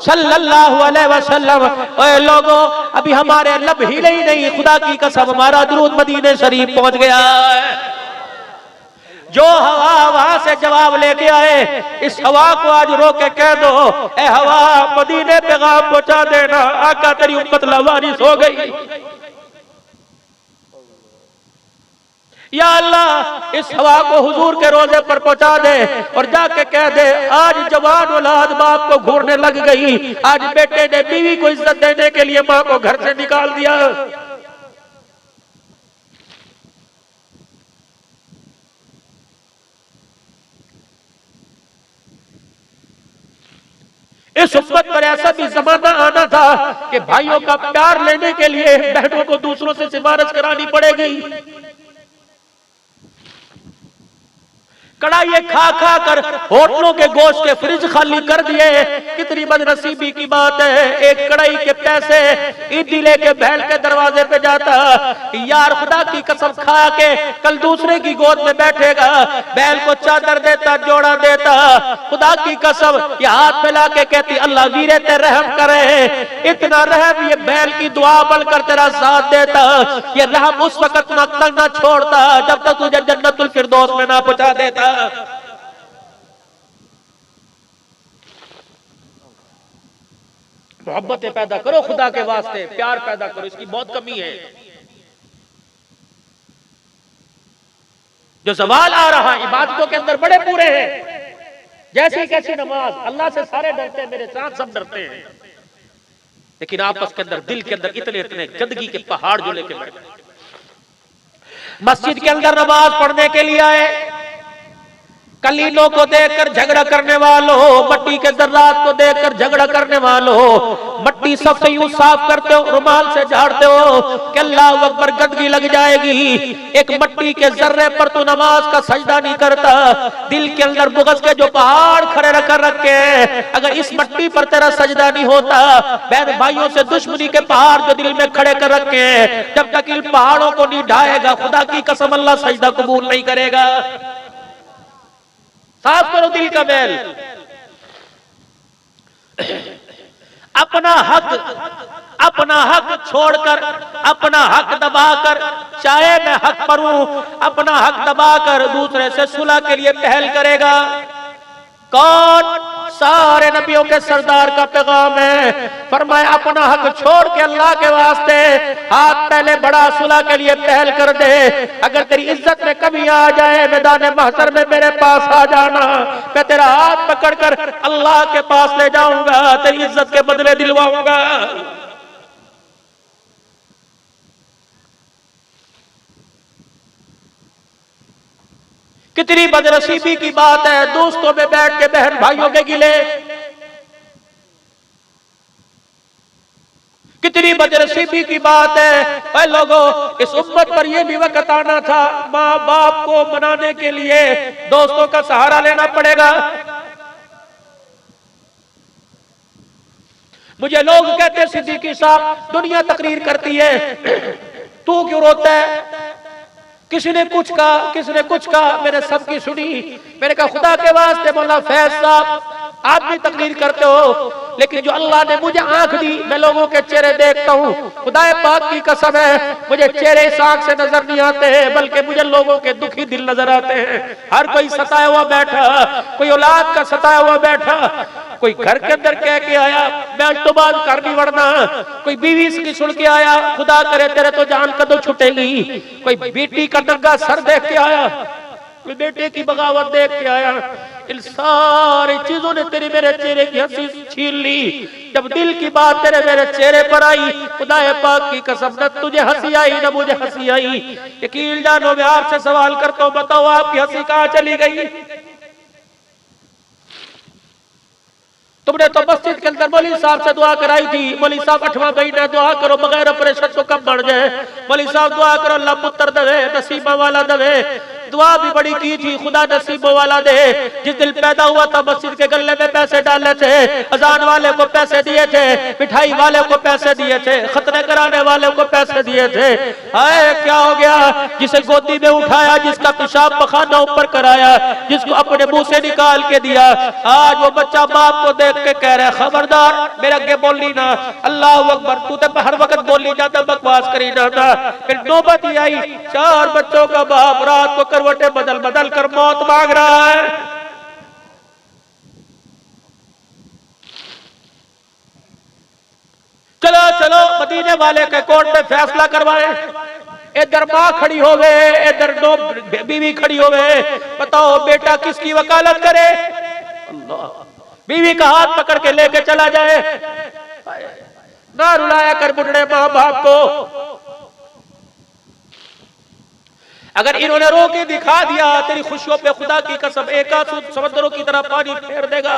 सल्लल्लाहु अलैहि वसल्लम। ओए लोगों, अभी हमारे लब हिले ही नहीं, खुदा की कसम हमारा दुरूद मदीने शरीफ पहुंच गया है। जो हवा वहां से जवाब लेके आए, इस हवा को आज रोक के कह दो, ए हवा मदीने पैगाम पहुंचा देना, आका तेरी उम्मत लवारिस हो गई। या अल्लाह इस हवा को हुजूर के रोजे पर पहुंचा दे और जाके कह दे, आज जवान औलाद बाप को घूरने लग गई, आज बेटे ने बीवी को इज्जत देने के लिए मां को घर से निकाल दिया। इस उम्मत पर ऐसा भी जमाना आना था कि भाइयों का प्यार लेने के लिए बहनों को दूसरों से सिफारिश करानी पड़ेगी। कड़ाई खा खा कर होटलों के गोश्त के फ्रिज खाली कर दिए। कितनी बदनसीबी की बात है, एक कड़ाई के पैसे ईदी लेके बैल के दरवाजे पे जाता, यार खुदा की कसम खा के कल दूसरे की गोद में बैठेगा, बैल को चादर देता, जोड़ा देता, खुदा की कसम ये हाथ फैला के कहती अल्लाह वीरे ते रहम करे, इतना रहम ये बैल की दुआ बनकर तेरा साथ देता, ये रहम उस वक्त ना छोड़ता जब तक तुझे जन्नतुल फिरदौस में ना पहुंचा देता। मोहब्बतें पैदा करो खुदा के वास्ते, प्यार पैदा करो, इसकी बहुत कमी है। जो सवाल आ रहा है इबादतों के अंदर बड़े पूरे हैं, जैसी कैसी नमाज, अल्लाह से सारे डरते हैं, मेरे साथ सब डरते हैं, लेकिन आपस के अंदर दिल के अंदर इतने इतने गंदगी के पहाड़ जो लेके बैठे। मस्जिद के अंदर नमाज पढ़ने के लिए आए, कलीलों को देखकर झगड़ा करने वालों, मट्टी के जर्रात को देखकर झगड़ा करने वालों, मट्टी सबसे यूं साफ करते हो, रुमाल से झाड़ते हो कि अल्लाह अकबर गंदगी लग जाएगी। एक मट्टी के जर्रे पर तू नमाज का सजदा नहीं करता, दिल के अंदर बुग़्ज़ के जो पहाड़ खड़े रख रखे, अगर इस मट्टी पर तेरा सजदा नहीं होता, बहन भाइयों से दुश्मनी के पहाड़ जो दिल में खड़े कर रखे, जब तक इन पहाड़ों को नहीं ढाएगा खुदा की कसम अल्लाह सजदा कबूल नहीं करेगा। साफ करो दिल का मैल। अपना हक छोड़कर, अपना हक दबाकर, चाहे मैं हक पर हूं, अपना हक दबाकर दूसरे से सुलह के लिए पहल करेगा कौन? सारे नबियों के सरदार का पैगाम है, फरमाया अपना हक छोड़ के अल्लाह के वास्ते हाथ पहले बड़ा, सुलह के लिए पहल कर दे। अगर तेरी इज्जत में कमी आ जाए, मैदान महशर में मेरे पास आ जाना, मैं तेरा हाथ पकड़कर अल्लाह के पास ले जाऊंगा, तेरी इज्जत के बदले दिलवाऊंगा। कितनी बदनसीबी की बात है, दोस्तों में बैठ के बहन भाइयों के गिले, कितनी बदनसीबी की बात है। ऐ लोगों, इस उम्मत पर यह भी वक्त आना था, माँ बाप को मनाने के लिए दोस्तों का सहारा लेना पड़ेगा। मुझे लोग कहते सिद्दीकी साहब दुनिया तकरीर करती है, तू क्यों रोता है? किसी ने कुछ कहा, किसी ने कुछ कहा, मैंने सबकी सुनी। मैंने कहा खुदा के वास्ते मौला फैज साहब आप भी तकरीर करते हो, लेकिन जो अल्लाह ने मुझे आंख दी, मैं लोगों के चेहरे देखता हूँ, खुदा पाक की कसम है मुझे चेहरे इस आंख से नजर नहीं आते हैं, बल्कि मुझे लोगों के दुखी दिल नजर आते हैं। हर कोई सताया हुआ बैठा, कोई औलाद का सताया हुआ बैठा, कोई घर के अंदर कह के आया मैं आज तो बाद कर नहीं वरना, कोई बीवी की सुन के आया खुदा करे तेरे तो जान कदों छुटेगी, कोई बेटी का नंगा सर देख के आया, बेटे की बगावत देख के आया। इन सारी चीजों ने तेरी मेरे चेहरे की हंसी छीन ली। जब दिल की बात तेरे मेरे चेहरे पर आई, खुदाए पाक की कसम, न तुझे हंसी आई न मुझे हंसी आई। यकीन जानो मैं आपसे सवाल करता हूं, बताओ आपकी हंसी कहां चली गई? तुमने तो मस्जिद के अंदर मौलवी साहब से दुआ कराई थी, मौलवी साहब 8वां महीना दुआ करो बगैर ऑपरेशन तो कब बढ़ जाए। मौलवी साहब दुआ करो अल्लाह पुत्र दे, नसीबा वाला दे। दुआ भी बड़ी की थी, खुदा नसीबों वाला दे। जिस दिल पैदा हुआ था मस्जिद के गले में पैसे डाले थे, अजान वाले को पैसे दिए थे, मिठाई वाले को पैसे दिए थे, खतने कराने वाले को पैसे दिए थे। हाय क्या हो गया? जिसे गोदी में उठाया, जिसका पेशाब पखाना ऊपर कराया, जिसको अपने मुंह से निकाल के दिया, आज वो बच्चा बाप को देख के कह रहा है खबरदार मेरे आगे बोली ना। अल्लाह अकबर, तू तो हर वक्त बोली जाता, बकवास करी जाता। फिर नौबत ही आई, 4 बच्चों का बाप रात को करवटे बदल बदल कर मौत मांग रहा है। चलो चलो मदीने वाले के कोर्ट में फैसला करवाए। इधर माँ खड़ी हो गए, इधर दो बीवी खड़ी हो गए। बताओ बेटा किसकी वकालत करे? अल्लाह। बीवी का हाथ पकड़ के लेके चला जाए, ना रुलाया कर बुढ़े माँ बाप को। अगर इन्होंने रो के दिखा दिया तेरी खुशियों पे खुदा की कसम एक आंसू समुद्रों की तरह पानी फेर देगा।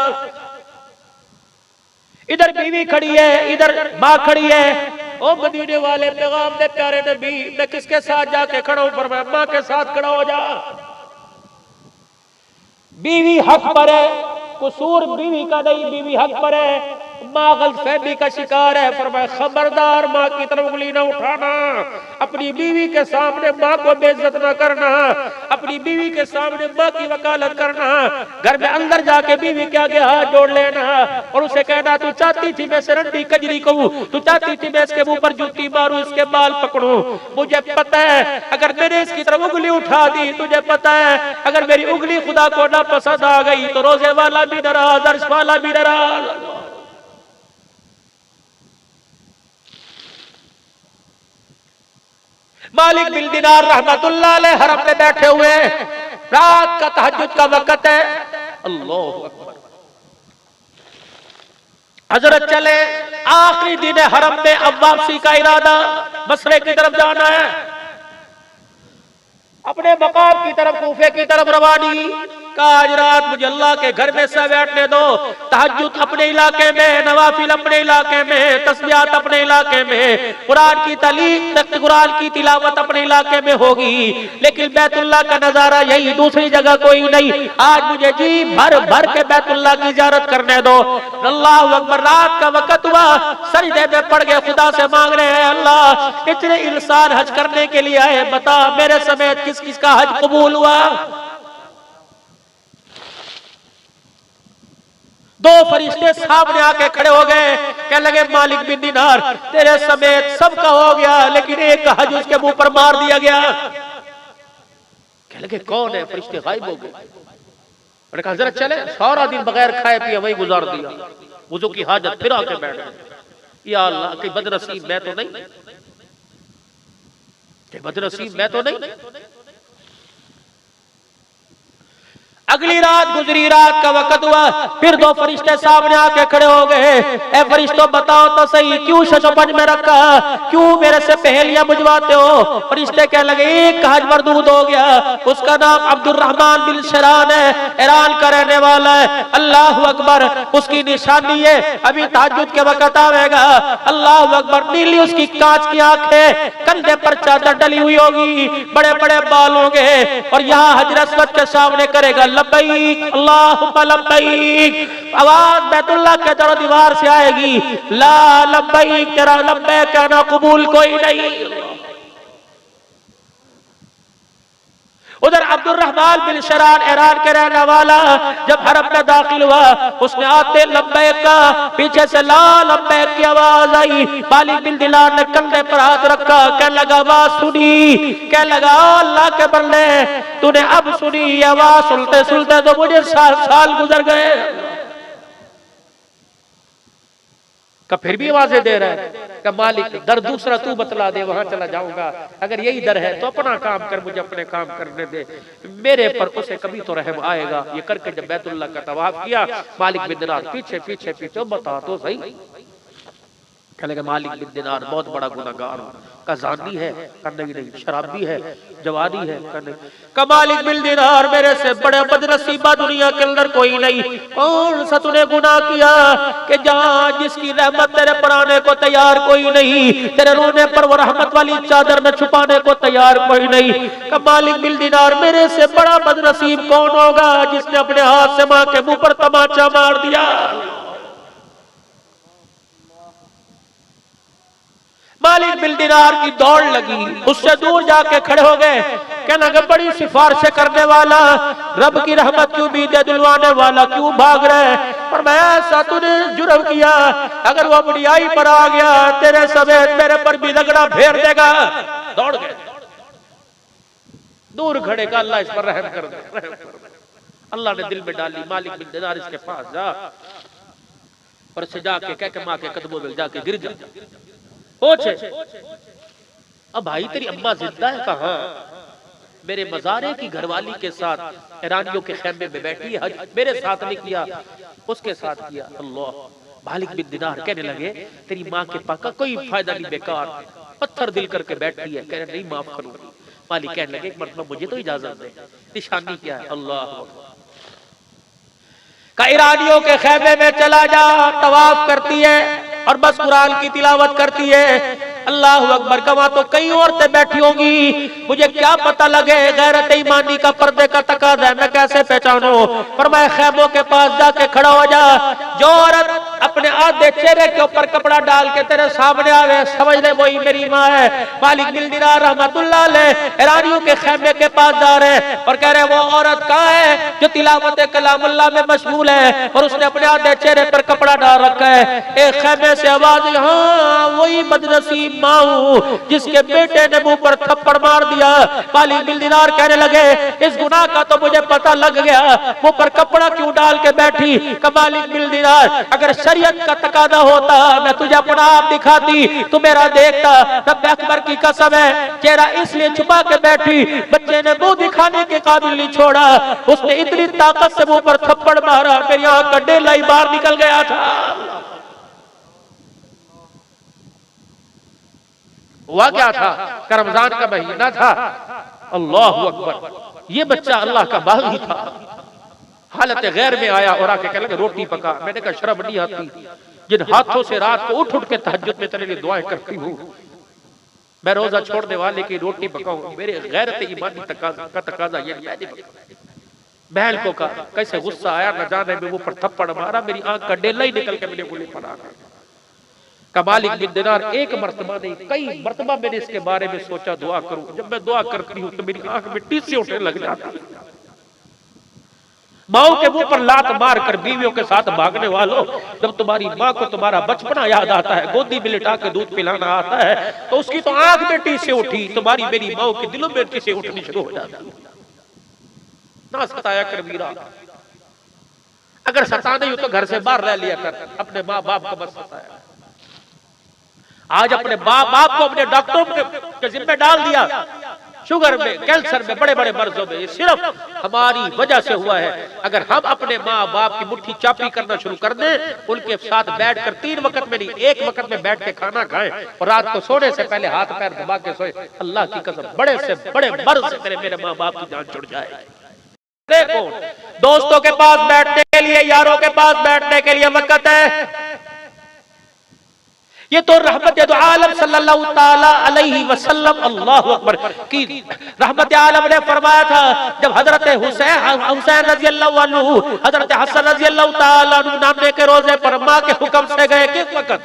इधर बीवी खड़ी है, इधर माँ खड़ी है। ओ मदीने वाले पैगाम दे प्यारे नबी, मैं किसके साथ जाके खड़ा हूं? पर मैं माँ के साथ खड़ा हो जा। बीवी हक पर है, कसूर बीवी का नहीं, बीवी हक पर है। माँ गलतफहमी का शिकार है। फरमाया खबरदार माँ की तरफ उंगली न उठाना, अपनी बीवी के सामने माँ को बेइज्जत न करना, अपनी बीवी के सामने माँ की वकालत करना। घर में अंदर जाके बीवी के आगे हाथ जोड़ लेना और उसे कहना तू चाहती थी मैं सिरंडी कजरी कहूं, तू चाहती थी मैं इसके मुंह पर जूती मारूं, इसके बाल पकड़ूं। मुझे पता है अगर मैंने इसकी तरफ उंगली उठा दी, तुझे पता है अगर मेरी उंगली खुदा को ना पसंद आ गई तो रोजे वाला भी नाराज, अर्श वाला भी नाराज। मालिक बिन दिनार रहमतुल्लाह अलैह हरम में बैठे हुए, रात का तहज्जुद का वक्त है। अल्लाह अकबर। हजरत चले, आखिरी दिन हरम में, अब वापसी का इरादा, मसरे की तरफ जाना है, अपने मकाम की तरफ, कूफे की तरफ रवानी। आज रात मुझे अल्लाह के घर में से बैठने दो। तहज्जुद अपने इलाके में, नवाफिल अपने इलाके में, तस्बीहात अपने इलाके में, कुरान की तालीम, कुरान की तिलावत अपने इलाके में होगी। लेकिन बैतुल्लाह का नजारा यही, दूसरी जगह कोई नहीं। आज मुझे जी भर भर के बैतुल्लाह की ज़ियारत करने दो। अल्लाह अकबर। रात का वक्त हुआ, सजदे में पड़ गए, खुदा से मांग रहे हैं अल्लाह इतने इंसान हज करने के लिए आए, बता मेरे समेत किस किस का हज कबूल हुआ? दो फरिश्ते सामने आके खड़े हो गए, कहने लगे मालिक बिन दिनार तेरे समेत सबका हो गया, लेकिन एक का हज उसके मुंह पर मार दिया गया। कहने लगे कौन है? फरिश्ते गायब हो गए। मैंने कहा जरा चले, सारा दिन बगैर खाए पिए वही गुजार दिया, वुजू की हाजत फिर आके बैठ गए। या अल्लाह, कि बदनसीब मैं तो नहीं, कि बदनसीब मैं तो नहीं। अगली रात गुजरी, रात का वक्त हुआ, फिर दो फरिश्ते सामने आके खड़े हो गए। ए फरिश्तों बताओ तो सही, क्यों शशोपंज में रखा, क्यों मेरे से पहेलियां बुझवाते हो? फरिश्ते कहने लगे एक हज मरदूद हो गया, उसका नाम अब्दुर्रहमान बिन शरान है, ईरान का रहने वाला है। अल्लाह अकबर। उसकी निशानी है, अभी तहज्जुद के वक्त आवेगा। अल्लाह अकबर। नीली उसकी कांच की आंखें, कंधे पर चादर डली हुई होगी, बड़े बड़े बाल होंगे और यहाँ हजर अस्वद के सामने करेगा लब्बैक अल्लाहुम्मा लब्बैक। आवाज बैतुल्लाह के दरो दीवार से आएगी, ला लब्बैक, तेरा लब्बैक कहना कबूल कोई नहीं। उधर अब्दुर्रहमान बिन शरान ईरान के रहने वाला जब हरम में दाखिल हुआ, उसने आते लब्बैक का, पीछे से ला लब्बैक की आवाज आई। मालिक बिन दिनार ने कंधे पर हाथ रखा, कहने लगा आवाज सुनी, कहने लगा अल्लाह के बंदे तूने अब सुनी ये आवाज, सुनते सुनते तो मुझे साल साल गुजर गए। का फिर भी आवाजें दे रहा है का मालिक दर दूसरा तू बतला दे, वहां चला जाऊंगा। अगर यही दर है तो अपना काम कर, मुझे अपने काम करने दे, मेरे पर उसे कभी तो रहम आएगा। ये करके जब बैतुल्लाह का तवाफ किया, मालिक बिन दिनार पीछे पीछे पीछे, बता तो सही। कहने लगे मालिक बिन दिनार बहुत बड़ा गुनहगार का जानी है, नहीं नहीं शराबी है, जवानी है, का मालिक बिन दिनार मेरे से बड़े बदनसीबा दुनिया के अंदर कोई नहीं। कौन सा तूने गुनाह किया कि जहां जिसकी रहमत तेरे पर आने को तैयार कोई नहीं, तेरे रोने पर वो रहमत वाली चादर में छुपाने को तैयार कोई नहीं। का मालिक बिन दिनार मेरे से बड़ा बदनसीब कौन होगा जिसने अपने हाथ से मां के मुंह पर तमाचा मार दिया। मालिक बिन दिनार की दौड़ लगी, उससे दूर जाके खड़े हो गए। कहना कि बड़ी सिफारिशें करने वाला, रब की रहमत की उम्मीद दिलवाने वाला क्यों भाग रहे? पर मैं ऐसा तूने जुर्म किया, अगर वो बुढ़ियाई पर आ गया तेरे समेत मेरे पर भी रगड़ा फेर देगा। दौड़ गए, दूर खड़े का अल्लाह इस पर रहम कर दे। अल्लाह ने दिल में डाली मालिक बिन दिनार इसके पास जा और से जाके कह के मां के कदमों में जाके गिर जा, पूछे अब भाई तेरी अम्मा जिंदा है? कहा मेरे मजारे की घरवाली के साथ ईरानियों के खेमे में बैठी है, हज मेरे साथ नहीं किया, उसके साथ किया। अल्लाह। मालिक बिन दिनार कहने लगे तेरी माँ के पाका कोई फायदा नहीं, बेकार पत्थर दिल करके बैठी है। कह रहे नहीं माफ करूंगी। मालिक कहने लगे एक मरतबा मुझे तो इजाजत दे, निशानी क्या है? अल्लाह का ईरानियों के खेमे में चला जा, तवाफ करती है और बस कुरान की तिलावत करती है। अल्लाह अकबर। कमा तो कई औरतें बैठी होंगी, मुझे क्या पता लगे गैरत ईमानी का पर्दे का तकाजा है, मैं कैसे पहचानूं? पर मैं खेमों के पास जाके खड़ा हो जा, जो औरत अपने आधे चेहरे के ऊपर कपड़ा डाल के तेरे सामने आवे समझ ले वही मेरी माँ है। मालिक बिन दिनार रहमतुल्लाह अलैह ईरानियों के खेमे के पास जा रहे और कह रहे वो औरत कहाँ है जो तिलावत कलामुल्लाह में मशगूल है और उसने अपने आधे चेहरे पर कपड़ा डाल रखा है? एक खेमे से आवाज, हाँ वही बदनसीब माँ हूँ जिसके बेटे ने मुंह पर थप्पड़ मार दिया। मालिक बिन दिनार कहने लगे इस गुनाह का तो मुझे पता लग गया, मुंह पर कपड़ा क्यों डाल के बैठी? मालिक बिन दिनार अगर शरीयत का तकादा होता मैं तुझे अपना आप दिखाती, तू मेरा देखता। रब अकबर की कसम है चेहरा इसलिए छुपा के बैठी, बच्चे ने मुंह दिखाने के काबिल नहीं छोड़ा, उसने इतनी ताकत से मुंह पर थप्पड़ मारा मेरी आंख का डेला ही बाहर निकल गया था। हुआ क्या था? रमजान का महीना था। अल्लाह अकबर। ये बच्चा अल्लाह का बागी था, हालत गैर में आया और आके कहने लगे रोटी पका। मैंने कहा शर्म नहीं आती? जिन हाथों से रात को उठ उठ के तहज्जुद में तेरे लिए दुआएं करती हूँ, मैं रोजा छोड़ने वाले की रोटी पकाऊं? मेरे गैरत ईमानी का तकाजा ये नहीं पका। बहन को कहा, कैसे गुस्सा आया न जाने में, वो पर थप्पड़ मारा, मेरी आंख का डेला ही निकल के मेरे गोली पर आ गया। मालिक बिन दिनार एक मर्तबा नहीं कई मर्तबा मैंने इसके बारे में सोचा दुआ करूं। जब मैं दुआ करती हूँ तो मेरी आंख में टीसे उठने लग जाती। माओ के मुंह पर लात मार कर बीवियों के साथ भागने वालों, जब तुम्हारी माँ को तुम्हारा बचपना याद आता है, गोदी में लिटा के दूध पिलाना आता है, तो उसकी तो आंख में टीसे उठी, तुम्हारी मेरी माओ के दिलों में टीसे उठनी शुरू हो जाती। ना सताया कर वीरा, अगर सताने हो तो घर से बाहर रह लिया कर, अपने माँ बाप को बस सताया। आज अपने बाप को अपने डॉक्टरों के जिम्मे डाल दिया, शुगर में, कैंसर में, बड़े बड़े मर्जों में, ये सिर्फ हमारी वजह से हुआ है। अगर हम अपने माँ बाप की मुट्ठी चापी करना शुरू कर दें, उनके साथ बैठकर 3 वक्त में नहीं 1 वक्त में बैठ के खाना खाएं और रात को सोने से पहले हाथ पैर दबा के सोए, अल्लाह की कसम बड़े से बड़े मर्ज से तेरे मेरे माँ बाप की जान छुट जाए। देखो दोस्तों के पास बैठने के लिए, यारों के पास बैठने के लिए वक्त है। ये तो रहमत दो आलम सल्लल्लाहु ताला अलैहि वसल्लम, अल्लाहु अकबर, की रहमत आलम ने फरमाया था जब हजरत हुसैन रजी अल्लाह अन्हु हजरत हसन रजी अल्लाह ताला अन्हु नामने के रोजे पर मां के हुक्म से गए। किस वक्त?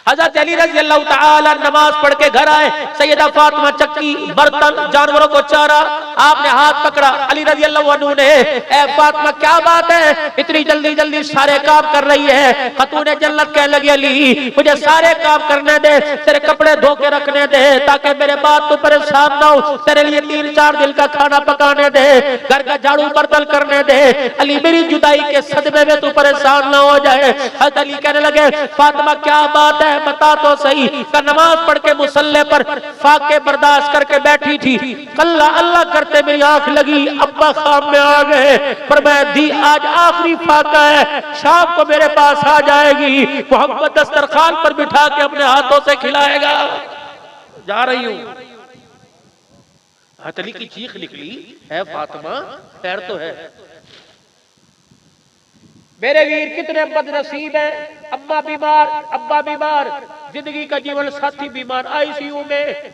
हजरत अली रज़ी अल्लाह तआला नमाज पढ़ के घर आए, सैयदा फातिमा चक्की बर्तन जानवरों को चारा, आपने हाथ पकड़ा, अली रज़ी अल्लाह अन्हु ने, ए फातिमा क्या बात है, इतनी जल्दी जल्दी सारे काम कर रही है। खतूने जन्नत कहने लगी, अली मुझे सारे काम करने दे, तेरे कपड़े धो के रखने दे ताकि मेरे बात तो परेशान ना हो, तेरे लिए 3-4 दिन का खाना पकाने दे, घर का झाड़ू बर्तन करने दे, अली मेरी जुदाई के सदमे में तू परेशान ना हो जाए। हज़रत अली कहने लगे, फातिमा क्या बात है बता तो सही। का नमाज पढ़ के मुसल्ले पर फाके बर्दाश्त करके बैठी थी, अल्लाह अल्लाह करते मेरी आंख लगी, अब्बा ख्वाब में आ गए, पर मैं दी आज आखिरी फाका है, शाम को मेरे पास आ जाएगी, मोहम्मद दस्तरखान पर बिठा के अपने हाथों से खिलाएगा, जा रही हूं। हज़रत अली की चीख निकली, है फातिमा खैर तो है। मेरे वीर कितने बदनसीब है, अम्मा बीमार, अब्बा बीमार, जिंदगी का जीवन साथी बीमार, आईसीयू में,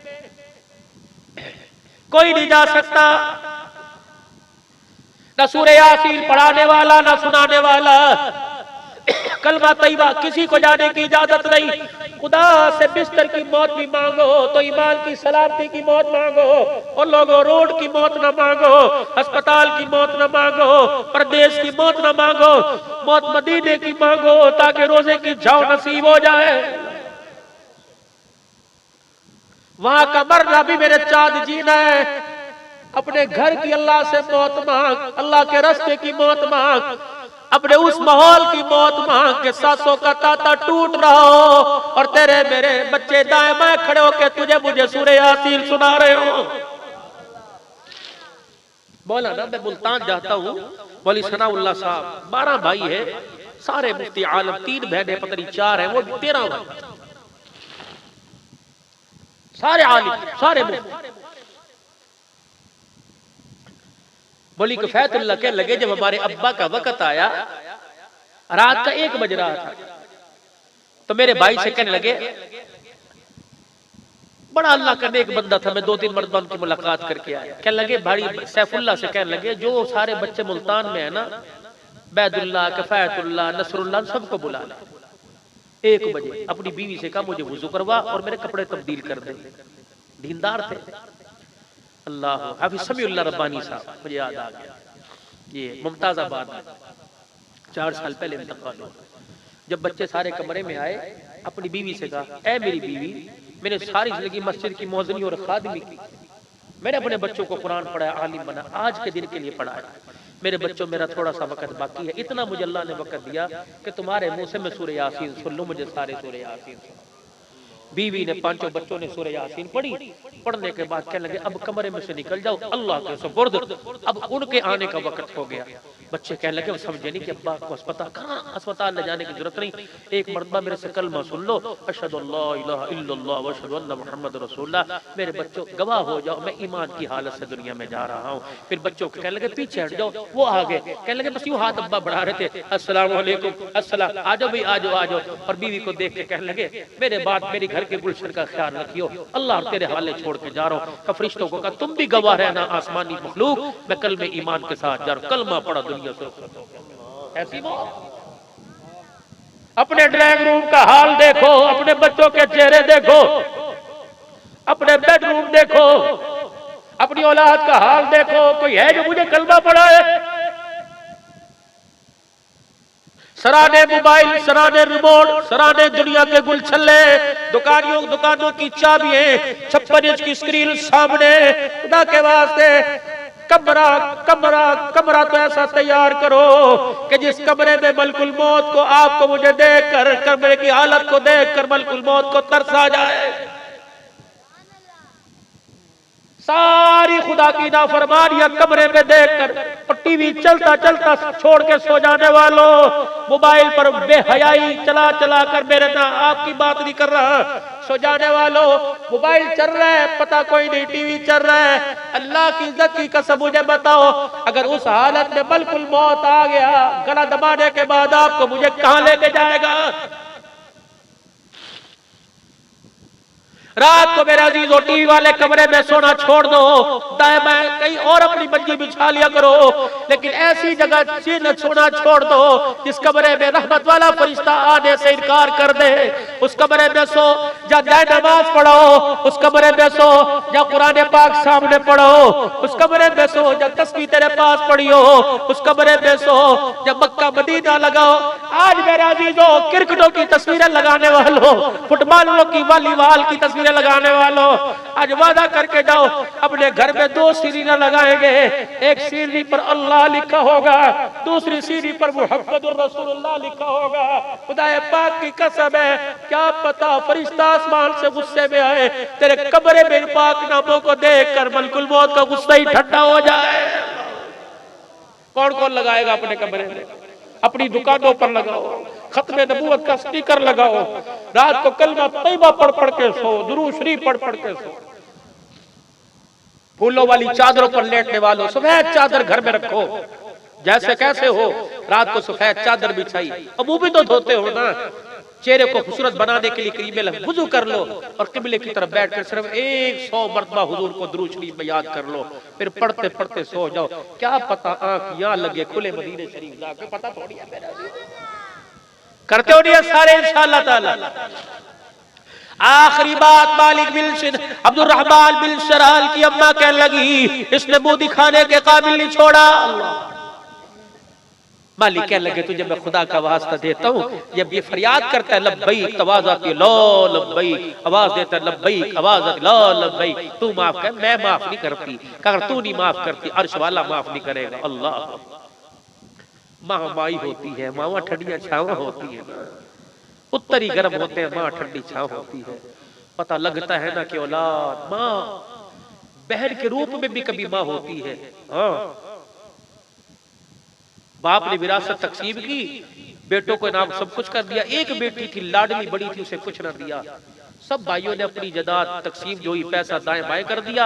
कोई नहीं जा सकता, न सूरह यासीन पढ़ाने वाला न सुनाने वाला, कलमा तैयबा किसी को जाने की इजाजत नहीं। खुदा से बिस्तर की मौत भी मांगो तो ईमान की सलामती की मौत मांगो, और लोगों रोड की मौत न मांगो, अस्पताल की मौत न मांगो, प्रदेश की मौत न मांगो, मौत मदीने की मांगो ताकि रोजे की छांव नसीब हो जाए। वहां का मरना भी मेरे चाँद जीना है, अपने घर की अल्लाह से मौत मांग, अल्लाह के रास्ते की मौत मांग, अपने उस माहौल की मौत मांग के सांसों का तांता टूट रहा हो और तेरे मेरे बच्चे दाएं बाएं खड़े होकर तुझे मुझे सूरह यासीन सुना रहे हो। बोला ना मैं मुल्तान जाता हूँ, मौलवी सनाउल्लाह साहब 12 भाई है, सारे मुफ्ती आलम, 3 बहनें पता नहीं 4 है, वो 13 भाई, सारे आलिम सारे मुफ्ती। बोली कफैतुल्लाह कहने लगे, जब हमारे अब्बा का वक्त आया, रात का 1 बज रहा था, तो मेरे भाई से कहने लगे, बड़ा अल्लाह का नेक बंदा था, मैं 2-3 मरतबा उनकी मुलाकात करके आया, कहने लगे भाई सैफुल्लाह से कहने लगे, जो सारे बच्चे मुल्तान में है ना, बैदुल्लाह, कफैतुल्लाह, नसरुल्लाह, सबको बुला ला। 1 बजे अपनी बीवी से कहा मुझे वुजू करवा और मेरे कपड़े तब्दील कर दे। दीनदार थे। अल्लाह हाफिज समीउल्लाह रब्बानी साहब, मुझे याद आ गया, ये मुमताजाबाद में 4 साल पहले इंतकाल हुआ। जब बच्चे सारे कमरे में आए, अपनी बीवी से कहा, ऐ मेरी बीवी, मैंने सारी जिंदगी मस्जिद की मौजनी और खादमी की, मैंने अपने बच्चों को कुरान पढ़ाया, आलिम बना, आज के दिन के लिए पढ़ाया, मेरे बच्चों मेरा थोड़ा सा वक्त बाकी है, इतना मुझे अल्लाह ने वक्त दिया कि तुम्हारे मुंह से मैं सूरह यासीन सुन लूं, मुझे सारे सूरह यासीन सुन। बीवी ने 5 बच्चों ने सूरह यासीन पढ़ी, पढ़ने के बाद कहने लगे अब कमरे में से निकल जाओ, अल्लाह के सुपुर्द, अब उनके आने का वक्त हो गया। बच्चे कहने लगे समझे नहीं कि अब्बा को अस्पताल, कहाँ अस्पताल ले जाने की जरूरत नहीं, एक मरतबा मेरे से कलमा सुन लो, अशहदु अल्ला इलाहा इल्लल्लाह व अशहदु अन्ना मुहम्मद रसूलुल्लाह, मेरे बच्चों गवाह हो जाओ मैं ईमान की हालत से दुनिया में जा रहा हूँ। फिर बच्चों को कहने लगे पीछे हट जाओ, वो आगे कहने लगे बस यूं हाथ अब्बा बढ़ा रहे थे, अस्सलाम वालेकुम, अस्सलाम, आ जाओ भाई आ जाओ आ जाओ। और बीवी को देख के कहने लगे मेरे बाद मेरी घर के गुलशन का ख्याल रखियो, अल्लाह तेरे हवाले छोड़ के जा रहा हूँ। फरिश्तों को कहा तुम भी गवाह रहना आसमानी मखलूक, मैं कल में ईमान के साथ जा रहा हूँ, कलमा पढ़ा दुनिया से। ऐसी बात, अपने ड्राइंग रूम का हाल देखो, अपने बच्चों के चेहरे देखो, अपने बेडरूम देखो, अपनी औलाद का हाल देखो, कोई है जो मुझे कलमा पढ़ाए? सराने मोबाइल, सराने रिमोट, सराने दुनिया के गुलछल्ले, दुकानों की चाबियां, 56 इंच की स्क्रीन सामने, खुदा के वास्ते कमरा तो ऐसा तैयार करो कि जिस कमरे में मलकुल मौत को आपको मुझे देखकर, कमरे की हालत को देखकर मलकुल मौत को तरस आ जाए। सारी खुदा की नाफरमानियां कमरे में देखकर, और टीवी चलता चलता छोड़ के सो जाने वालों, मोबाइल पर बेहयाई चला चला कर, मेरे ना आपकी बात नहीं कर रहा, सो जाने वालों मोबाइल चल रहा है, पता कोई नहीं टीवी चल रहा है। अल्लाह की इज्जत की कसम मुझे बताओ, अगर उस हालत में मलकुल मौत आ गया, गला दबाने के बाद आपको मुझे कहां लेके जाएगा? रात को मेरे अजीजों टीवी वाले कमरे में सोना छोड़ दो, दाएं बाएं कहीं और अपनी मंजी बिछा लिया करो, लेकिन ऐसी जगह न सोना छोड़ दो जिस कमरे में रहमत वाला फरिश्ता आने से इनकार कर दे। उस कमरे में सो जा, जाए नमाज पढ़ो, उस कमरे में सो जा, कुरान पाक सामने पढ़ो, उस कमरे में सो जा, तस्बीह तेरे पास पढ़ियो, उस कमरे में सो जब मक्का मदीना लगाओ। आज मेरे अजीजों क्रिकेटों की तस्वीरें लगाने वालों, फुटबॉलों की, वॉलीबॉल की तस्वीरें लगाने वालों, आज वादा करके जाओ अपने घर में 2 सीढ़ी लगाएंगे। एक सीढ़ी पर अल्लाह लिखा होगा, दूसरी सीढ़ी पर मुहम्मदुर रसूलुल्लाह लिखा होगा। खुदाए पाक की कसम है, क्या पता फरिश्ता आसमान से गुस्से में आए, तेरे कमरे में पाक नामों को देखकर मलकुल मौत का गुस्सा ही ठंडा हो जाए। कौन कौन लगाएगा अपने कमरे में? अपनी दुकानों पर लगाओ, खत्म नबूवत का स्टिकर लगाओ, रात को कलमा तैयबा पढ़ पढ़ के सो, दुरूद शरीफ पढ़ पढ़ के सो। फूलों वाली चादरों पर लेटने वालों, सफेद चादर घर में रखो, जैसे कैसे हो रात को सफेद चादर बिछाई। अब वो भी तो धोते हो ना, चेहरे को खूबसूरत बनाने के लिए करीब वुजू कर लो और किबले की तरफ बैठकर सिर्फ 100 मरतबा हुजूर को दुरूद शरीफ में याद कर लो, फिर पढ़ते पढ़ते सो जाओ। क्या पता आंख यहाँ लगे खुले मदीने शरीफ जाके, पता थोड़ी है मेरा। करते हो नहीं सारे इंशाअल्लाह ताला। आखिरी बात, मालिक बिन अब्दुल रहमान बिन शराल की अम्मा कहने लगी, इसने मुंह दिखाने के काबिल नहीं छोड़ा। मालिक कहने लगे, तुझे मैं खुदा का वास्ता देता हूँ, जब ये फरियाद करता है लब्बैक, आवाज आती है ला लब्बैक, आवाज देता है लब्बैक, आवाज आती ला लब्बैक, तू माफ कर, मैं माफ नहीं करती। अगर तू नहीं माफ करती अर्श वाला माफ नहीं करेगा। अल्लाह, माँ माई होती है, मावा ठंडियां छावा होती है ना, उत्तरी गर्म होते हैं, माँ ठंडी छाव होती है। पता लगता है ना कि औलाद माँ बहन के रूप में भी कभी माँ होती है। हाँ, बाप ने विरासत तकसीम की, बेटों को नाम सब कुछ कर दिया। एक बेटी थी लाडली बड़ी थी, उसे कुछ ना दिया। सब भाइयों ने अपनी जदाद तकसीम जो ही पैसा दाएं बाएं कर दिया।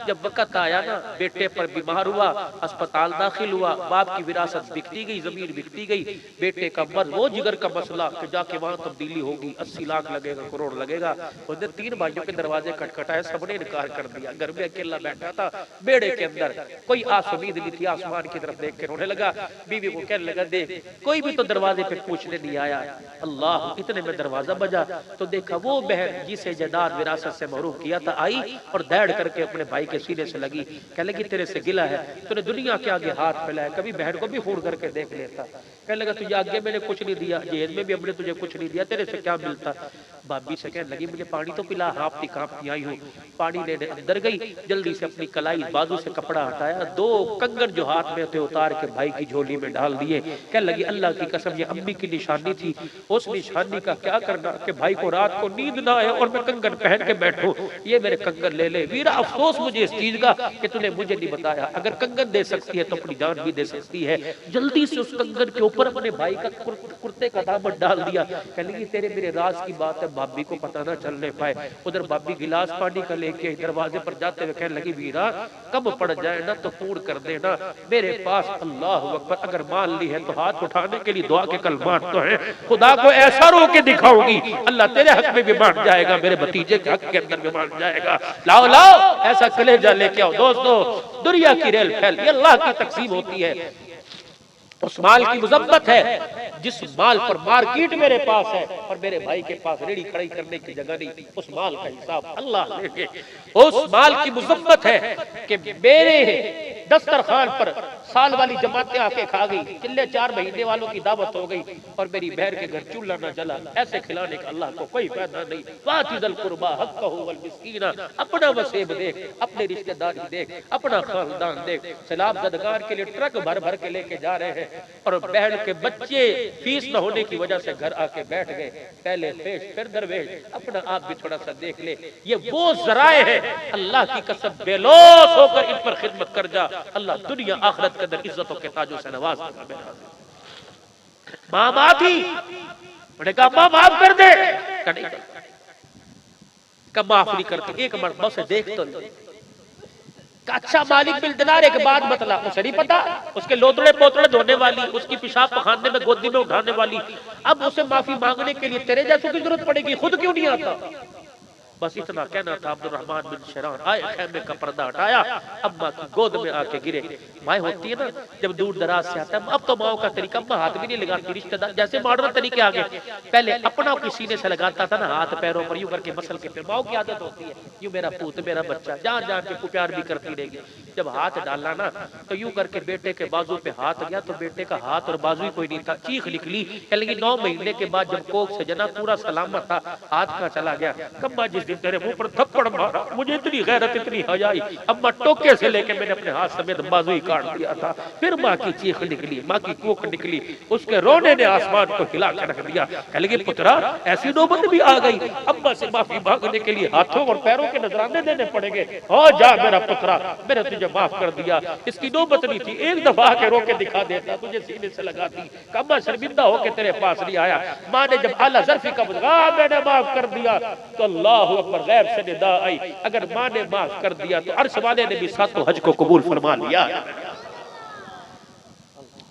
जब वक्त आया ना, बेटे पर बीमार हुआ, अस्पताल दाखिल हुआ, बाप की विरासत बिकती गई, जमीन बिकती गई। बेटे का मर्ज, वो जिगर का मसला कि जाके वहां तब्दीली होगी, 80 लाख लगेगा, करोड़ लगेगा। उसने 3 भाइयों के दरवाजे खटखटाए, सबने इनकार कर दिया। घर में अकेला बैठा था बेड़े के अंदर, कोई आस उम्मीद नहीं थी। आसमान की तरफ देख के रोने लगा। बीवी को कहने लगा, देख कोई भी तो दरवाजे पे पूछने नहीं आया। अल्लाह, इतने में दरवाजा बजा तो देखा वो बहन जिसे जदाद विरासत से महरूम किया था आई और दौड़ करके अपने भाई के सीने से लगी। कहने लगी, तेरे से गिला है, तूने दुनिया के आगे हाथ फैलाया, कभी बहन को भी फोन करके देख लेता। कहने लगा, तुझे आगे मैंने कुछ नहीं दिया, जेल में भी हमने तुझे कुछ नहीं दिया, तेरे से क्या मिलता। भाभी से कहने लगी, मुझे पानी तो पिला, हाफती कांपती आई हूँ। पानी लेने अंदर गई, जल्दी से अपनी कलाई बाजू से कपड़ा हटाया, 2 कंगन जो हाथ में थे उतार के भाई की झोली में डाल दिए। कहने लगी, अल्लाह की कसम, ये अम्मी की निशानी थी, उस निशानी का क्या करना कि भाई को रात को नींद ना आए और मैं कंगन पहन के बैठूं। ये मेरे कंगन ले ले। वीरा, अफसोस मुझे इस चीज का कि तूने मुझे नहीं बताया। अगर कंगन दे सकती है तो अपनी जान भी दे सकती है। जल्दी से उस कंगन के ऊपर अपने भाई का कुर्ते का दामन डाल दिया। कहने लगी, तेरे मेरे राज की बात है, भाभी को पता ना चलने पाए। उधर भाभी गिलास पानी का लेके दरवाजे पर जाते हुए कहने लगी, वीरा कम पड़ जाए ना तो पूर्ण कर देना, मेरे पास अल्लाह अकबर, अगर मान ली है तो हाथ उठाने के लिए दुआ के कलमात तो है। खुदा को ऐसा रो के दिखाऊंगी, अल्लाह तेरे हक में भी मान जाएगा, मेरे भतीजे के हक के अंदर भी मान जाएगा। लाओ लाओ ऐसा कलेजा लेके आओ। दोस्तों, दुनिया की रेल फैल, ये अल्लाह की तकसीम होती है। उस माल की मुजब्बत है जिस माल पर मार्केट मेरे पास है और मेरे भाई के पास रेडी खड़ी करने की जगह नहीं, उस माल का हिसाब अल्लाह लेंगे। उस माल की मुजब्बत है कि मेरे दस्तरखान पर साल वाली जमातें आके खा गई, चिल्ले 4 महीने वालों की दावत हो गई और मेरी बहन के घर चूल्हा न जला। ऐसे खिलाने का अल्लाह को कोई फायदा नहीं। वातिदल कुर्बा हक्कहु वल मिस्कीना, अपना वसेब देख, अपने रिश्तेदारी देख, अपना खानदान देख। सैलाब ज़दगार के लिए ट्रक भर भर के लेके जा रहे हैं और बहन के बच्चे फीस न होने की वजह से घर आके बैठ गए। पहले पेश फिर दरवेश, अपना आप भी थोड़ा सा देख ले। ये वो जराए है, अल्लाह की कसम बेलौस होकर इन पर खिदमत कर जा, अल्लाह दुनिया आखिरत के अंदर इज्जतों के ताजों से नवाज देगा। माँ माँ थी, मैंने कहा माँ माफ कर दे, कब माफ नहीं करती। एक मर्तबा से देख तो अच्छा मालिक बिल दिनार एक बात बतला, उसे नहीं पता, उसके लोतड़े पोतड़े धोने वाली, उसकी पेशाब पखाने में गोदी में उठाने वाली, अब उसे माफी मांगने के लिए तेरे जैसों की जरूरत पड़ेगी, खुद क्यों नहीं आता। बस इतना कहना था। अब्दुर्रहमान बिन शरान आए, खेमे का पर्दा हटाया, अम्मा की गोद में आके गिरे। माँ होती है ना जब दूर दराज से आता है, अब तो माओ का तरीका, अम्मा हाथ भी नहीं लगाती, रिश्तेदार जैसे मॉडर्न तरीके आ गए। पहले अपना की सीने से लगाता था ना, हाथ पैरों पर यूं करके मसल के, फिर माओ की आदत होती है यूं मेरा पूत मेरा बच्चा, जान जान के प्यार भी करती रहेगी। जब हाथ डाला ना तो यूं करके बेटे के बाजू पे हाथ गया तो बेटे का हाथ और बाजू ही कोई नहीं था, चीख निकली। लेकिन 9 महीने के बाद जब कोख से जना पूरा सलामत था, हाथ का चला गया। कम्मा जिस दिन तेरे मुंह पर थप्पड़ मारा, मुझे इतनी गैरत इतनी हयाई, अम्मा टोके से लेके मैंने अपने हाथ समेत बाजू ही काट दिया था। फिर माँ की चीख निकली, माँ की कोख निकली, उसके रोने ने आसमान को हिला कर रख दिया। लेकिन पुत्रा ऐसी नौबत भी आ गई, अम्मा से माफी मांगने के लिए हाथों और पैरों के नजराने देने पड़ेंगे। हाँ जा मेरा पुत्रा, मैंने तुझे माफ कर दिया। इसकी नौबत नहीं थी, एक दफा के रोके दिखा देता, तुझे सीने से लगाती। अम्मा शर्मिंदा होके तेरे पास नहीं आया। माँ ने जब आला ज़र्फ़ी का मैंने माफ कर दिया तो अल्लाह अकबर, गैब से निदा आई। अगर माँ ने माफ कर दिया तो अर्श वाले ने भी सातों हज को कबूल फरमा लिया।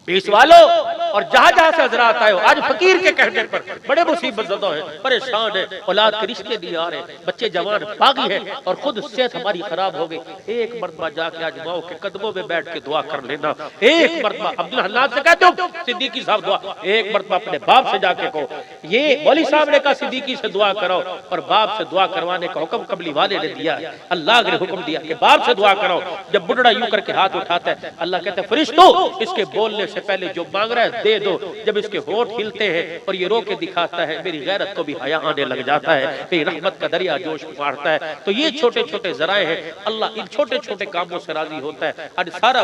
पीस वालों और जहां जहां से हजरात आए हो, आज फकीर के कहने पर बड़े मुसीबत ज़दा है, परेशान है, औलाद के रिश्ते नहीं आ रहे, बच्चे जवान बागी हैं और खुद सेहत हमारी खराब हो गई। एक मरतबा जाके आज माओ के कदमों में बैठ के दुआ कर लेना। एक मरतबा अब्दुल हन्नान से कहते हो सिद्दीकी साहब दुआ, एक मरतबा अपने बाप से जाके कहो। ये मौलवी साहब ने कहा सिद्दीकी से दुआ करो, और बाप से दुआ करवाने का हुक्म कबली वाले ने दिया, अल्लाह ने हुक्म दिया कि बाप से दुआ करो। जब बुढ़ड़ा यूं करके हाथ उठाता है, अल्लाह कहता है फरिश्तों इसके बोलने से पहले जो मांग रहा है दे दो। जब इसके होंठ हिलते हैं और ये रो के दिखाता है, मेरी गैरत को भी हया आने लग जाता है, मेरी रहमत का दरिया जोश मारता है। तो ये छोटे छोटे जराए हैं, अल्लाह इन छोटे छोटे कामों से राजी होता है। आज सारा